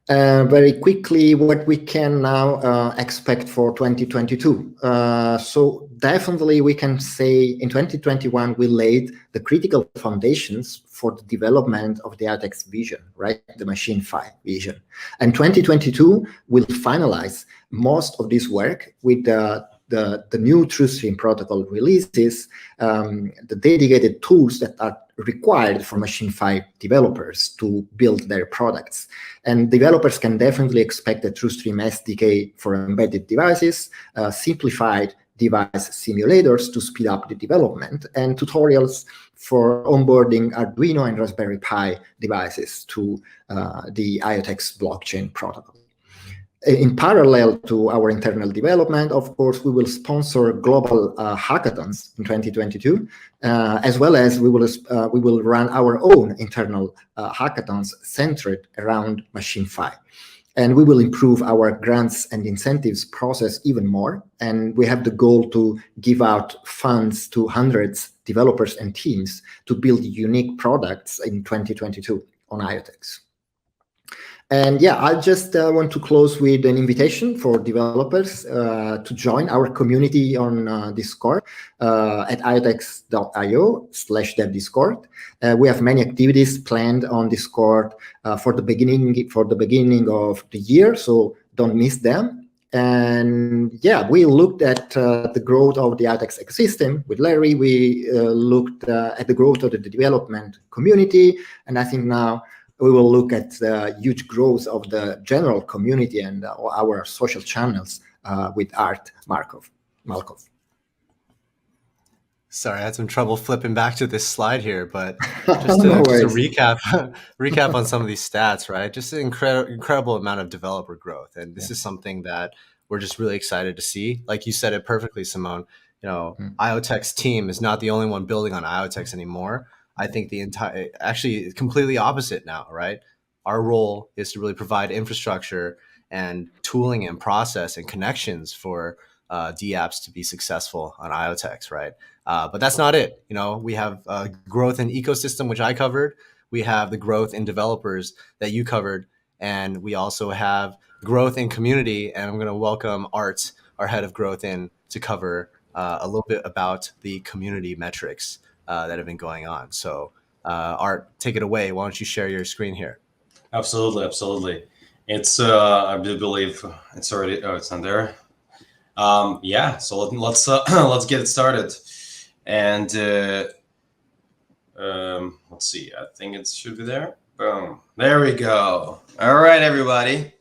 Very quickly, what we can now expect for 2022. So definitely we can say in 2021, we laid the critical foundations for the development of the IoTeX vision, right? The Machine-5 vision. And 2022 will finalize most of this work with the new TrueStream protocol releases, the dedicated tools that are required for Machine-5 developers to build their products. And developers can definitely expect a TrueStream SDK for embedded devices, simplified device simulators to speed up the development, and tutorials for onboarding Arduino and Raspberry Pi devices to the IoTeX blockchain protocol. In parallel to our internal development, of course, we will sponsor global hackathons in 2022, as well as we will run our own internal hackathons centered around Machine-5. And we will improve our grants and incentives process even more. And we have the goal to give out funds to hundreds of developers and teams to build unique products in 2022 on IoTeX. And yeah, I just want to close with an invitation for developers to join our community on Discord at iotex.io/devdiscord. We have many activities planned on Discord for the beginning of the year, so don't miss them. And yeah, we looked at the growth of the IoTeX ecosystem with Larry. We looked at the growth of the development community, and I think now we will look at the huge growth of the general community and our social channels with Art Malkov. Sorry, I had some trouble flipping back to this slide here, but just to recap on some of these stats, right? Just an incredible amount of developer growth, and this is something that we're just really excited to see. Like you said it perfectly, Simone. You know, IoTeX team is not the only one building on IoTeX anymore. I think actually completely opposite now, right? Our role is to really provide infrastructure and tooling and process and connections for dApps to be successful on IoTeX, right? But that's not it. You know, we have growth in ecosystem, which I covered. We have the growth in developers that you covered. And we also have growth in community. And I'm going to welcome Art, our head of growth, in to cover a little bit about the community metrics that have been going on. So Art, take it away. Why don't you share your screen here? Absolutely, absolutely. It's I do believe it's already. Oh, it's not there. Yeah. So let's let's get it started. And let's see. I think it should be there. Boom. There we go. All right, everybody.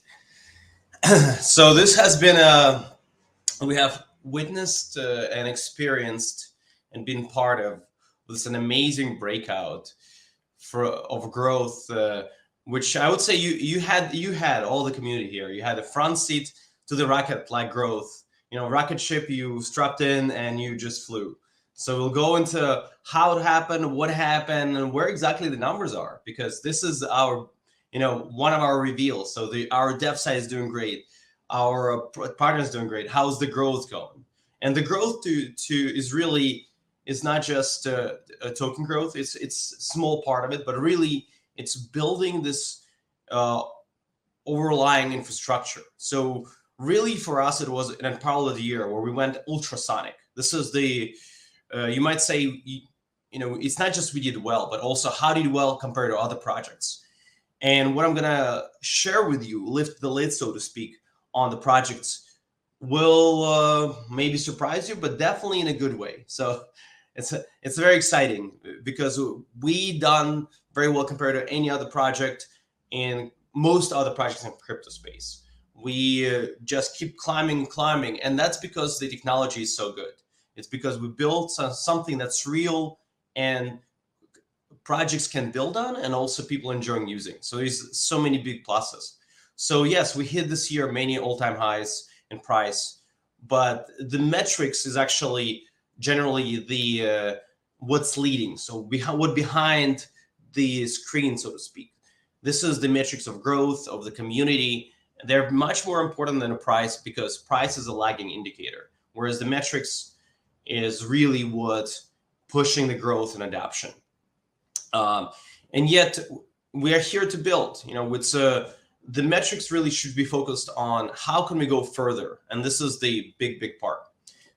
So this has been we have witnessed and experienced and been part of this an amazing breakout of growth, which I would say you had all the community here. You had a front seat to the rocket-like growth. Rocket ship you strapped in and you just flew. So we'll go into how it happened, what happened, and where exactly the numbers are, because this is our, one of our reveals. So our dev side is doing great. Our partner is doing great. How's the growth going? And the growth is really is not just a token growth. It's a small part of it, but really it's building this overlying infrastructure. So really for us, it was an unparalleled year where we went ultrasonic. This is the you might say, it's not just we did well, but also how did well compared to other projects. And what I'm gonna share with you, lift the lid, so to speak, on the projects will maybe surprise you, but definitely in a good way. So it's very exciting because we done very well compared to any other project in most other projects in crypto space. We just keep climbing, and that's because the technology is so good. It's because we built something that's real and projects can build on, and also people enjoying using. So there's so many big pluses. So yes, we hit this year many all-time highs in price, but the metrics is actually generally the what's leading. So what behind the screen, so to speak. This is the metrics of growth of the community. They're much more important than a price, because price is a lagging indicator, whereas the metrics is really what's pushing the growth and adoption. And yet we are here to build. It's the metrics really should be focused on how can we go further, and this is the big part.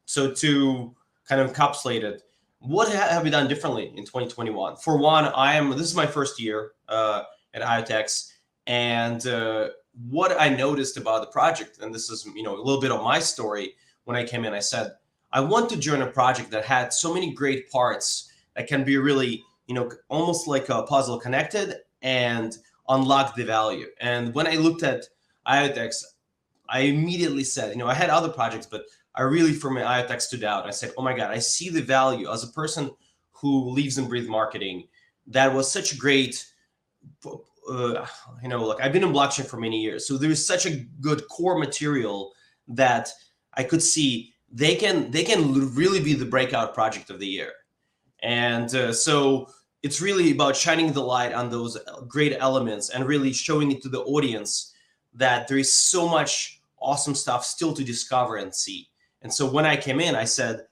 So to kind of encapsulate it, what have we done differently in 2021? For one, this is my first year at IoTeX, and what I noticed about the project, and this is a little bit of my story. When I came in, I said I want to join a project that had so many great parts that can be really almost like a puzzle connected and unlock the value. And when I looked at IoTeX, I immediately said, I had other projects, but I really, for me, IoTeX stood out. I said, oh my God, I see the value as a person who lives and breathes marketing. That was such a great, like I've been in blockchain for many years. So there's such a good core material that I could see they can really be the breakout project of the year. And so it's really about shining the light on those great elements and really showing it to the audience that there is so much awesome stuff still to discover and see. And so when I came in, I said,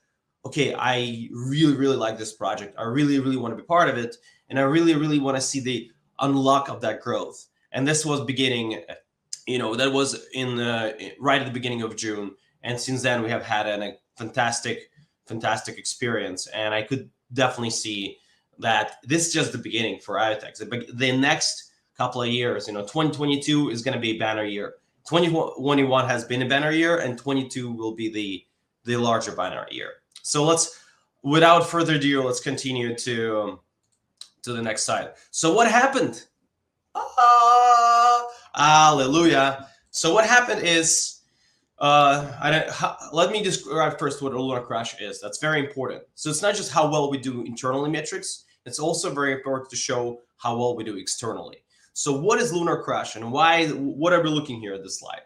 okay, I really like this project. I really want to be part of it. And I really want to see the unlock of that growth. And this was beginning, that was in right at the beginning of June. And since then we have had a fantastic experience. And I could definitely see that this is just the beginning for IoTeX. The next couple of years, 2022 is going to be a banner year. 2021 has been a banner year, and 22 will be the larger banner year. So without further ado, let's continue to the next slide. So what happened? Hallelujah. So what happened is, let me describe first what a Lunar crash is. That's very important. So it's not just how well we do internally metrics. It's also very important to show how well we do externally. So what is Lunar crash, and what are we looking here at this slide?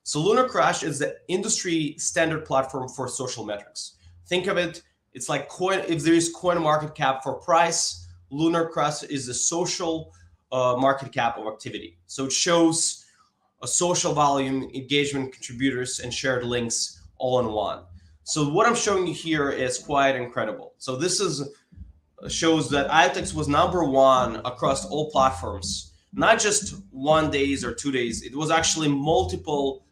So Lunar crash is the industry standard platform for social metrics. Think of it, it's like if there is coin market cap for price, Lunar crash is the social market cap of activity. So it shows a social volume, engagement, contributors, and shared links all in one. So what I'm showing you here is quite incredible. So this shows that IoTeX was #1 across all platforms, not just 1 day or 2 days. It was actually multiple.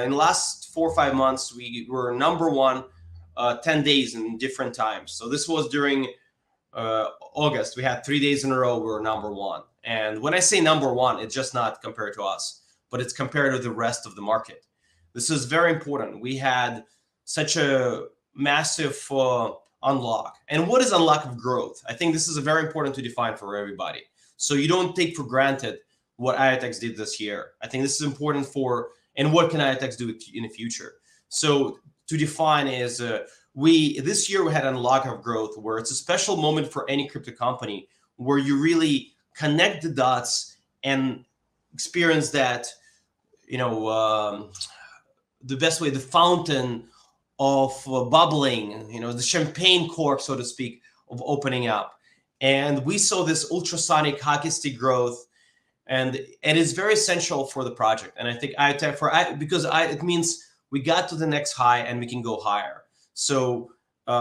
In the last 4 or 5 months, we were #1 10 days in different times. So this was during August, we had 3 days in a row we were number one. And when I say number one, it's just not compared to us, but it's compared to the rest of the market. This is very important. We had such a massive unlock. And what is unlock of growth? I think this is very important to define for everybody. So you don't take for granted what IoTeX did this year. I think this is important for, and what can IoTeX do in the future? So to define is this year we had unlock of growth, where it's a special moment for any crypto company where you really connect the dots and experience that, the best way, the fountain of bubbling, the champagne cork, so to speak, of opening up. And we saw this ultrasonic hockey stick growth, and it is very essential for the project. And I think it means we got to the next high and we can go higher. So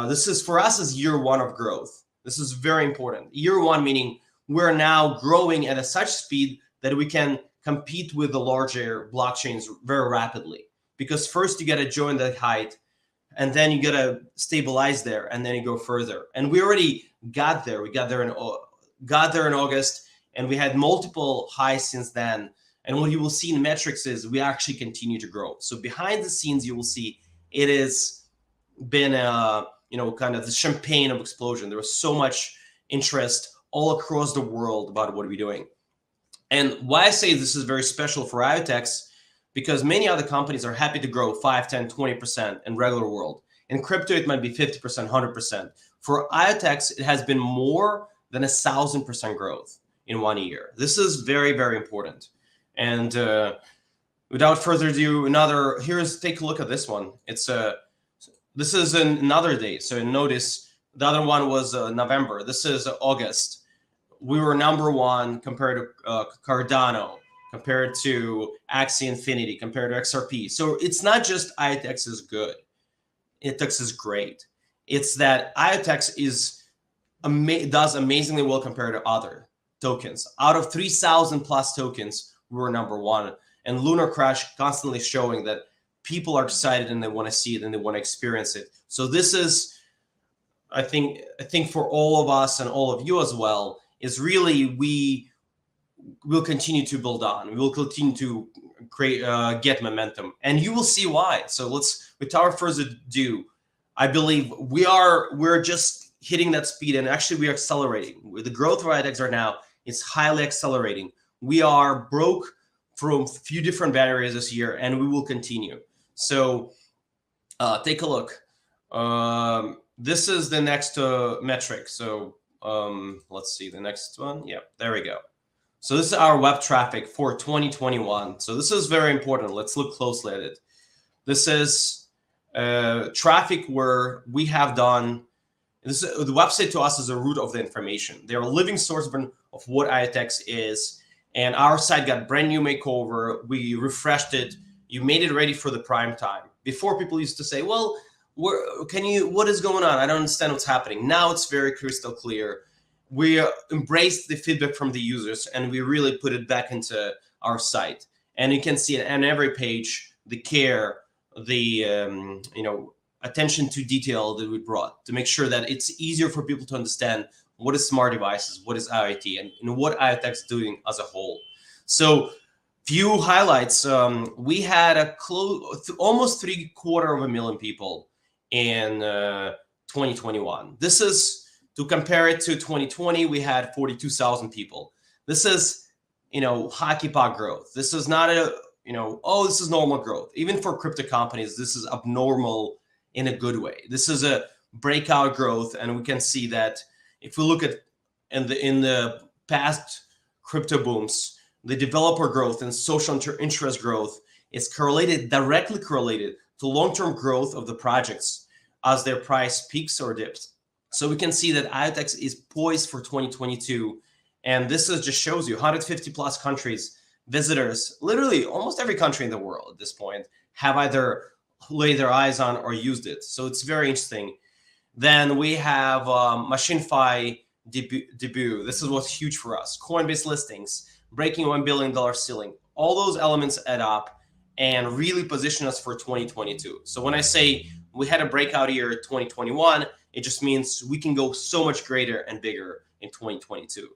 this is, for us, is year one of growth. This is very important. Year one meaning we're now growing at a such speed that we can compete with the larger blockchains very rapidly. Because first you got to join that height, and then you got to stabilize there, and then you go further. And we already got there. We got there in August, and we had multiple highs since then. And what you will see in metrics is we actually continue to grow. So behind the scenes, you will see it has been kind of the champagne of explosion. There was so much interest all across the world about what we're doing. And why I say this is very special for IoTeX, because many other companies are happy to grow 5, 10, 20% in regular world. In crypto, it might be 50%, 100%. For IoTeX, it has been more than 1,000% growth in 1 year. This is very, very important. And without further ado, take a look at this one. This is another day. So notice the other one was November. This is August. We were number one compared to Cardano, compared to Axie Infinity, compared to XRP. So it's not just IoTeX is good. IoTeX is great. It's that IoTeX does amazingly well compared to other tokens. Out of 3,000 plus tokens, we were number one. And Lunar Crash constantly showing that people are excited and they want to see it and they want to experience it. So this is, I think for all of us and all of you as well, is really we will continue to build on. We will continue to get momentum, and you will see why. So without further ado, I believe we're just hitting that speed, and actually we are accelerating. The growth of IoTeX right now is highly accelerating. We are broke from a few different barriers this year, and we will continue. So take a look. This is the next metric. So let's see the next one. Yeah, there we go. So this is our web traffic for 2021. So this is very important. Let's look closely at it. This is traffic where we have done, the website to us is a root of the information. They're a living source of what IoTeX is. And our site got brand new makeover. We refreshed it. You made it ready for the prime time. Before, people used to say, well, what is going on? I don't understand what's happening. Now it's very crystal clear. We embraced the feedback from the users, and we really put it back into our site. And you can see it on every page, the care, the attention to detail that we brought to make sure that it's easier for people to understand what is smart devices, what is IoT, and what IoTeX is doing as a whole. So few highlights. We had almost 750,000 people in 2021. This is, to compare it to 2020, we had 42,000 people. This is, hockey puck growth. This is not this is normal growth. Even for crypto companies, this is abnormal in a good way. This is a breakout growth, and we can see that if we look at in the past crypto booms, the developer growth and social interest growth is directly correlated to long-term growth of the projects as their price peaks or dips. So we can see that IoTeX is poised for 2022. And this just shows you 150 plus countries, visitors, literally almost every country in the world at this point have either laid their eyes on or used it. So it's very interesting. Then we have MachineFi debut. This is what's huge for us. Coinbase listings, breaking $1 billion ceiling. All those elements add up and really position us for 2022. So when I say we had a breakout year 2021, It just means we can go so much greater and bigger in 2022.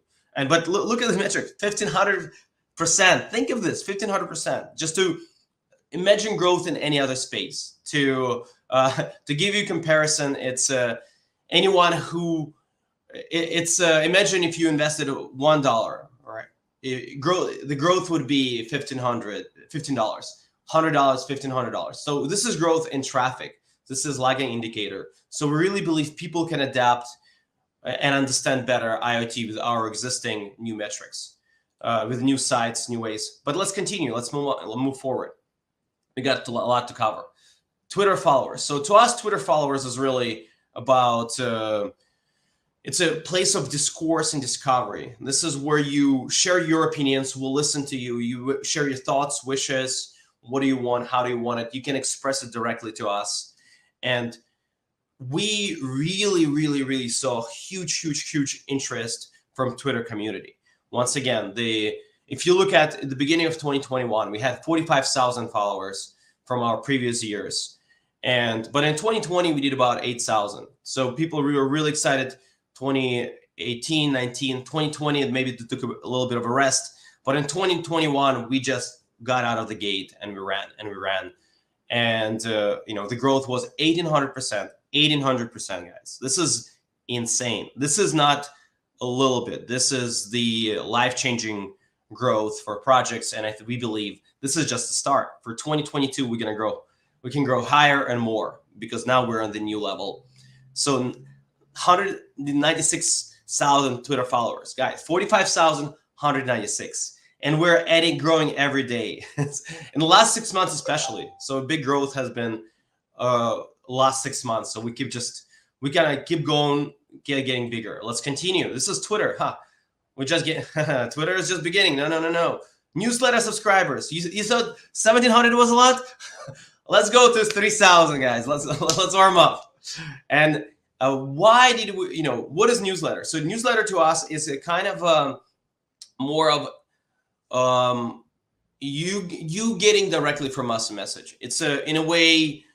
But look at the metric, 1,500%. Think of this, 1,500%. Just to imagine growth in any other space. To give you comparison, it's anyone who imagine if you invested $1, right? The growth would be $15, $100, $1,500. So this is growth in traffic. This is lagging indicator. So we really believe people can adapt and understand better IoT with our existing new metrics, with new sites, new ways. But let's continue. Let's move forward. We got a lot to cover. Twitter followers. So to us, Twitter followers is really about, it's a place of discourse and discovery. This is where you share your opinions. We'll listen to you. You share your thoughts, wishes. What do you want? How do you want it? You can express it directly to us. And we really saw huge interest from Twitter community. Once again, if you look at the beginning of 2021, we had 45,000 followers from our previous years. But in 2020, we did about 8,000. So we were really excited. 2018, 19, 2020, and maybe took a little bit of a rest. But in 2021, we just got out of the gate and we ran. And the growth was 1,800%, guys. This is insane. This is not a little bit. This is the life-changing growth for projects, and we believe this is just the start. For 2022, we're gonna grow. We can grow higher and more because now we're on the new level. So 196,000 Twitter followers, guys. 45,196. And we're growing every day in the last 6 months, especially. So big growth has been last 6 months. So we gotta keep going, getting bigger. Let's continue. This is Twitter, We just get Twitter is just beginning. No. Newsletter subscribers. You thought 1,700 was a lot? Let's go to 3,000, guys. Let's warm up. And why did we? What is newsletter? So newsletter to us is a kind of more of you getting directly from us a message. It's in a way,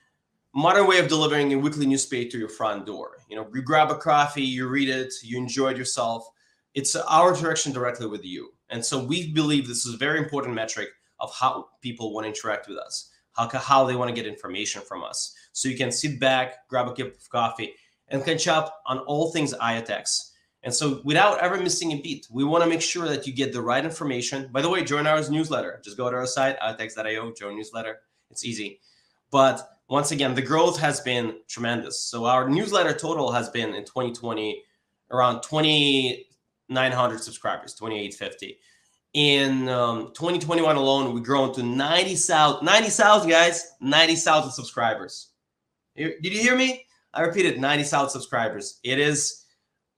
modern way of delivering a weekly newspaper to your front door. You grab a coffee, you read it, you enjoy it yourself. It's our interaction directly with you. And so we believe this is a very important metric of how people want to interact with us, how they want to get information from us. So you can sit back, grab a cup of coffee, and catch up on all things IoTeX. And so without ever missing a beat, we want to make sure that you get the right information. By the way, join our newsletter. Just go to our site, IoTeX.io, join newsletter. It's easy. But once again, the growth has been tremendous. So our newsletter total has been in 2020 around 2,900 subscribers, 2,850. In 2021 alone, we've grown to 90,000 guys, 90,000 subscribers. Did you hear me? I repeated, 90,000 subscribers. It is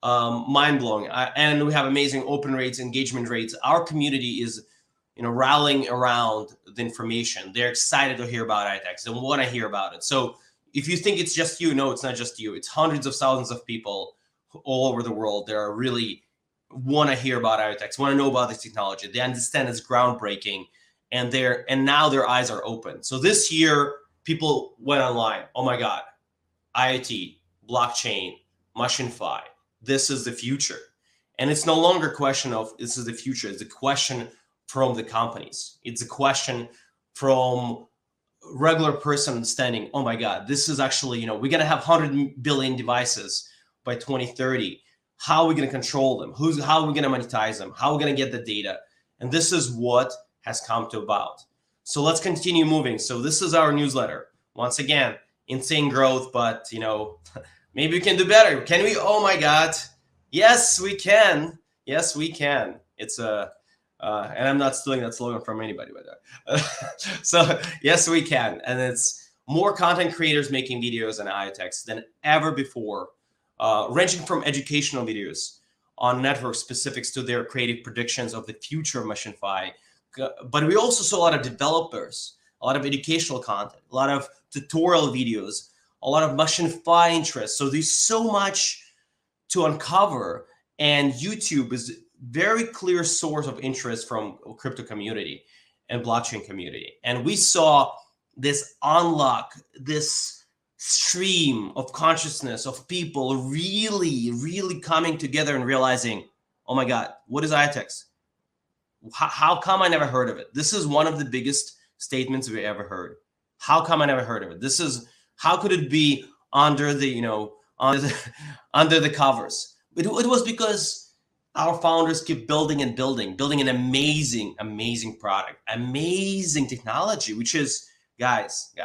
mind-blowing. And we have amazing open rates, engagement rates. Our community is rallying around the information. They're excited to hear about IoTeX. They want to hear about it. So if you think it's just you, no, it's not just you. It's hundreds of thousands of people all over the world. They are really want to hear about IoTeX, want to know about this technology. They understand it's groundbreaking, and now their eyes are open. So this year, people went online. Oh my God, IoT, blockchain, MachineFi. This is the future. And it's no longer a question of this is the future. It's a question from the companies. It's a question from regular person understanding, oh my God, this is actually, we're going to have 100 billion devices by 2030. How are we going to control them? How are we going to monetize them? How are we going to get the data? And this is what has come to about. So let's continue moving. So this is our newsletter. Once again, insane growth, but maybe we can do better. Can we? Oh my God. Yes, we can. Yes, we can. It's and I'm not stealing that slogan from anybody, by the way. So yes, we can. And it's more content creators making videos on IoTeX than ever before, ranging from educational videos on network specifics to their creative predictions of the future of MachineFi. But we also saw a lot of developers, a lot of educational content, a lot of tutorial videos, a lot of MachineFi interest. So there's so much to uncover, and YouTube is a very clear source of interest from crypto community and blockchain community. And we saw this unlock, this stream of consciousness of people really coming together and realizing, oh my God, what is IoTeX? How come I never heard of it? This is one of the biggest statements we ever heard. How come I never heard of it? This is, how could it be under the, under the covers? It was because our founders keep building and building an amazing product, amazing technology, which is, guys,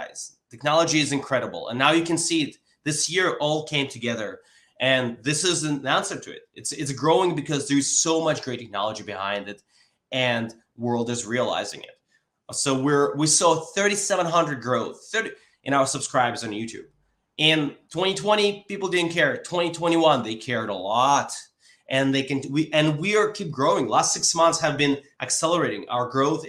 technology is incredible. And now you can see it. This year all came together, and this is an answer to it. It's growing because there's so much great technology behind it, and world is realizing it. So we saw 3,700 growth in our subscribers on YouTube. In 2020, people didn't care. 2021, they cared a lot, and we are keep growing. Last 6 months have been accelerating. Our growth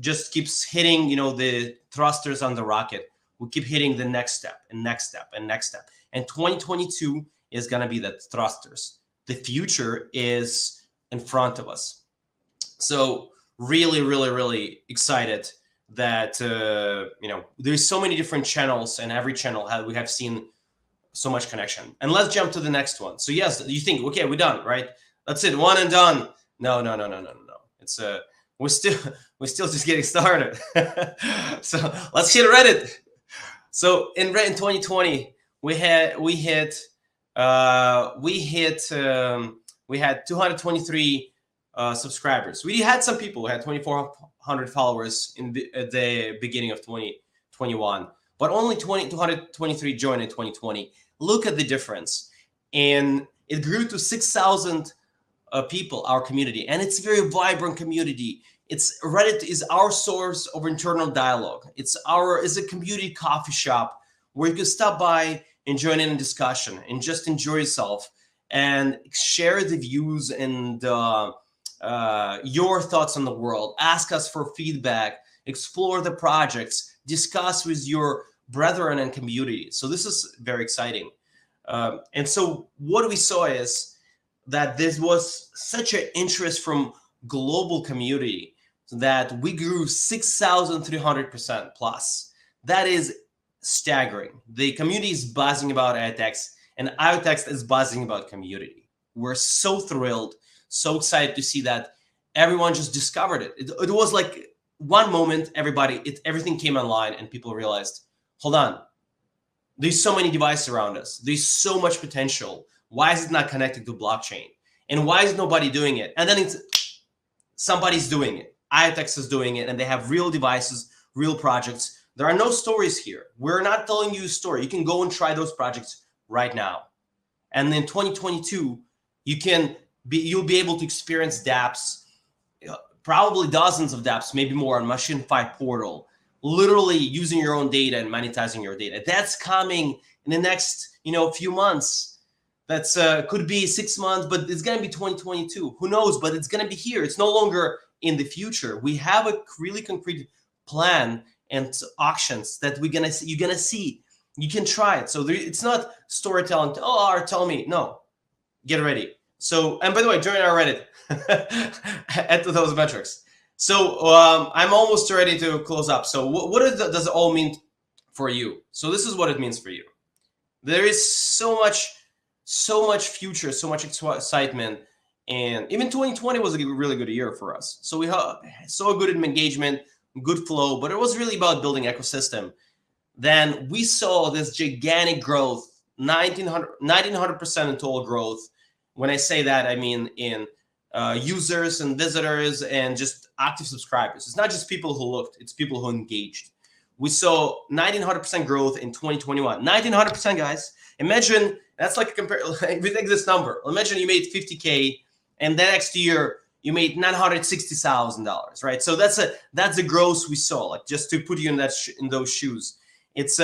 just keeps hitting, the thrusters on the rocket. We keep hitting the next step and next step and next step. And 2022 is going to be the thrusters. The future is in front of us. So really excited that, there's so many different channels, and every channel we have seen so much connection. And let's jump to the next one. So yes, you think, okay, we're done, right? That's it, one and done. No. It's we're still just getting started. So let's hit Reddit. So in 2020, we had 223 subscribers. We had some people who had 2,400 followers at the beginning of 2021, but only 223 joined in 2020. Look at the difference. And it grew to 6,000 people, our community, and it's a very vibrant community. Reddit is our source of internal dialogue. It's a community coffee shop where you can stop by and join in a discussion and just enjoy yourself and share the views and your thoughts on the world. Ask us for feedback, explore the projects, discuss with your brethren and community. So this is very exciting. And so what we saw is that there was such an interest from global community that we grew 6,300% plus. That is staggering. The community is buzzing about IoTeX, and IoTeX is buzzing about community. We're so thrilled, so excited to see that everyone just discovered it. It was like one moment, everything came online, and people realized, hold on, there's so many devices around us. There's so much potential. Why is it not connected to blockchain? And why is nobody doing it? And then somebody's doing it. IoTeX is doing it, and they have real devices, real projects. There are no stories here. We're not telling you a story. You can go and try those projects right now. And in 2022, you'll be able to experience dApps, probably dozens of dApps, maybe more, on Machine-Fi portal, literally using your own data and monetizing your data. That's coming in the next few months. That's could be 6 months, but it's going to be 2022. Who knows? But it's going to be here. It's no longer in the future. We have a really concrete plan and auctions that you're gonna see. You can try it. So it's not storytelling. Tell me. No, get ready. So, and by the way, join our Reddit. Add to those metrics. So I'm almost ready to close up. So what does it all mean for you? So this is what it means for you. There is so much future, so much excitement. And even 2020 was a really good year for us. So we saw good engagement, good flow, but it was really about building ecosystem. Then we saw this gigantic growth, 1,900% in total growth. When I say that, I mean in users and visitors and just active subscribers. It's not just people who looked, it's people who engaged. We saw 1,900% growth in 2021. 1,900%, guys. Imagine, that's like we take this number. Imagine you made 50K, and the next year you made $960,000, right? So that's the growth we saw. Like, just to put you in those shoes, it's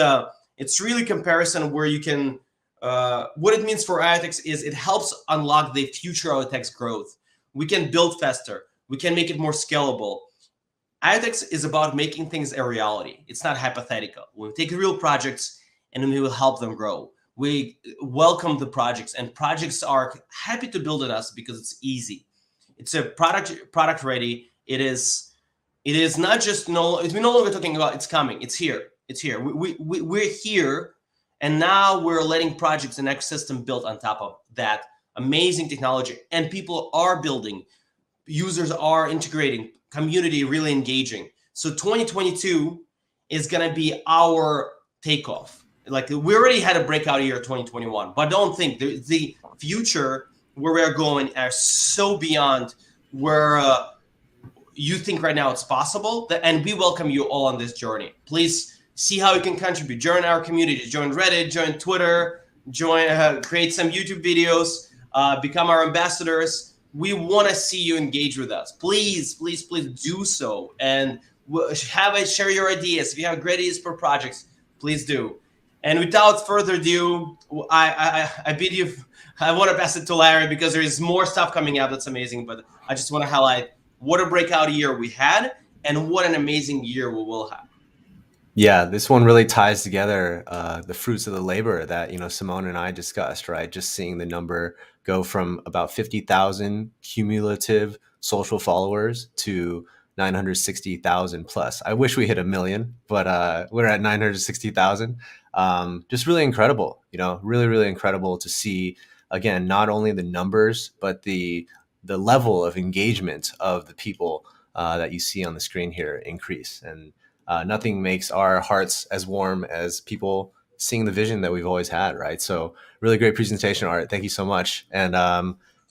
really comparison where you can. What it means for IoTeX is it helps unlock the future IoTeX growth. We can build faster. We can make it more scalable. IoTeX is about making things a reality. It's not hypothetical. We'll take real projects and we will help them grow. We welcome the projects, and projects are happy to build with us because it's easy. It's a product ready. It is not just we're no longer talking about it's coming. It's here. We're here And now we're letting projects and ecosystem build on top of that amazing technology. And people are building, users are integrating, community really engaging. So 2022 is going to be our takeoff. Like, we already had a breakout year 2021, but don't think the future where we're going are so beyond where you think right now it's possible. And we welcome you all on this journey. Please see how you can contribute. Join our community, join Reddit, join Twitter, join, create some YouTube videos, become our ambassadors. We want to see you engage with us. Please, please, please do so. And share your ideas. If you have great ideas for projects, please do. And without further ado, I bid you, I want to pass it to Larry because there is more stuff coming out that's amazing. But I just want to highlight what a breakout year we had and what an amazing year we will have. Yeah, this one really ties together the fruits of the labor that, Simone and I discussed, right? Just seeing the number go from about 50,000 cumulative social followers to 960,000 plus. I wish we hit 1 million, but we're at 960,000. Just really incredible, really, really incredible to see, again, not only the numbers, but the level of engagement of the people that you see on the screen here increase. And nothing makes our hearts as warm as people seeing the vision that we've always had, right? So really great presentation, Art. Thank you so much. And,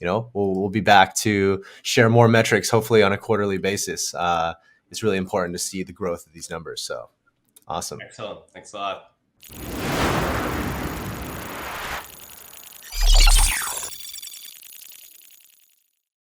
we'll be back to share more metrics, hopefully on a quarterly basis. It's really important to see the growth of these numbers. So awesome. Excellent. Thanks a lot.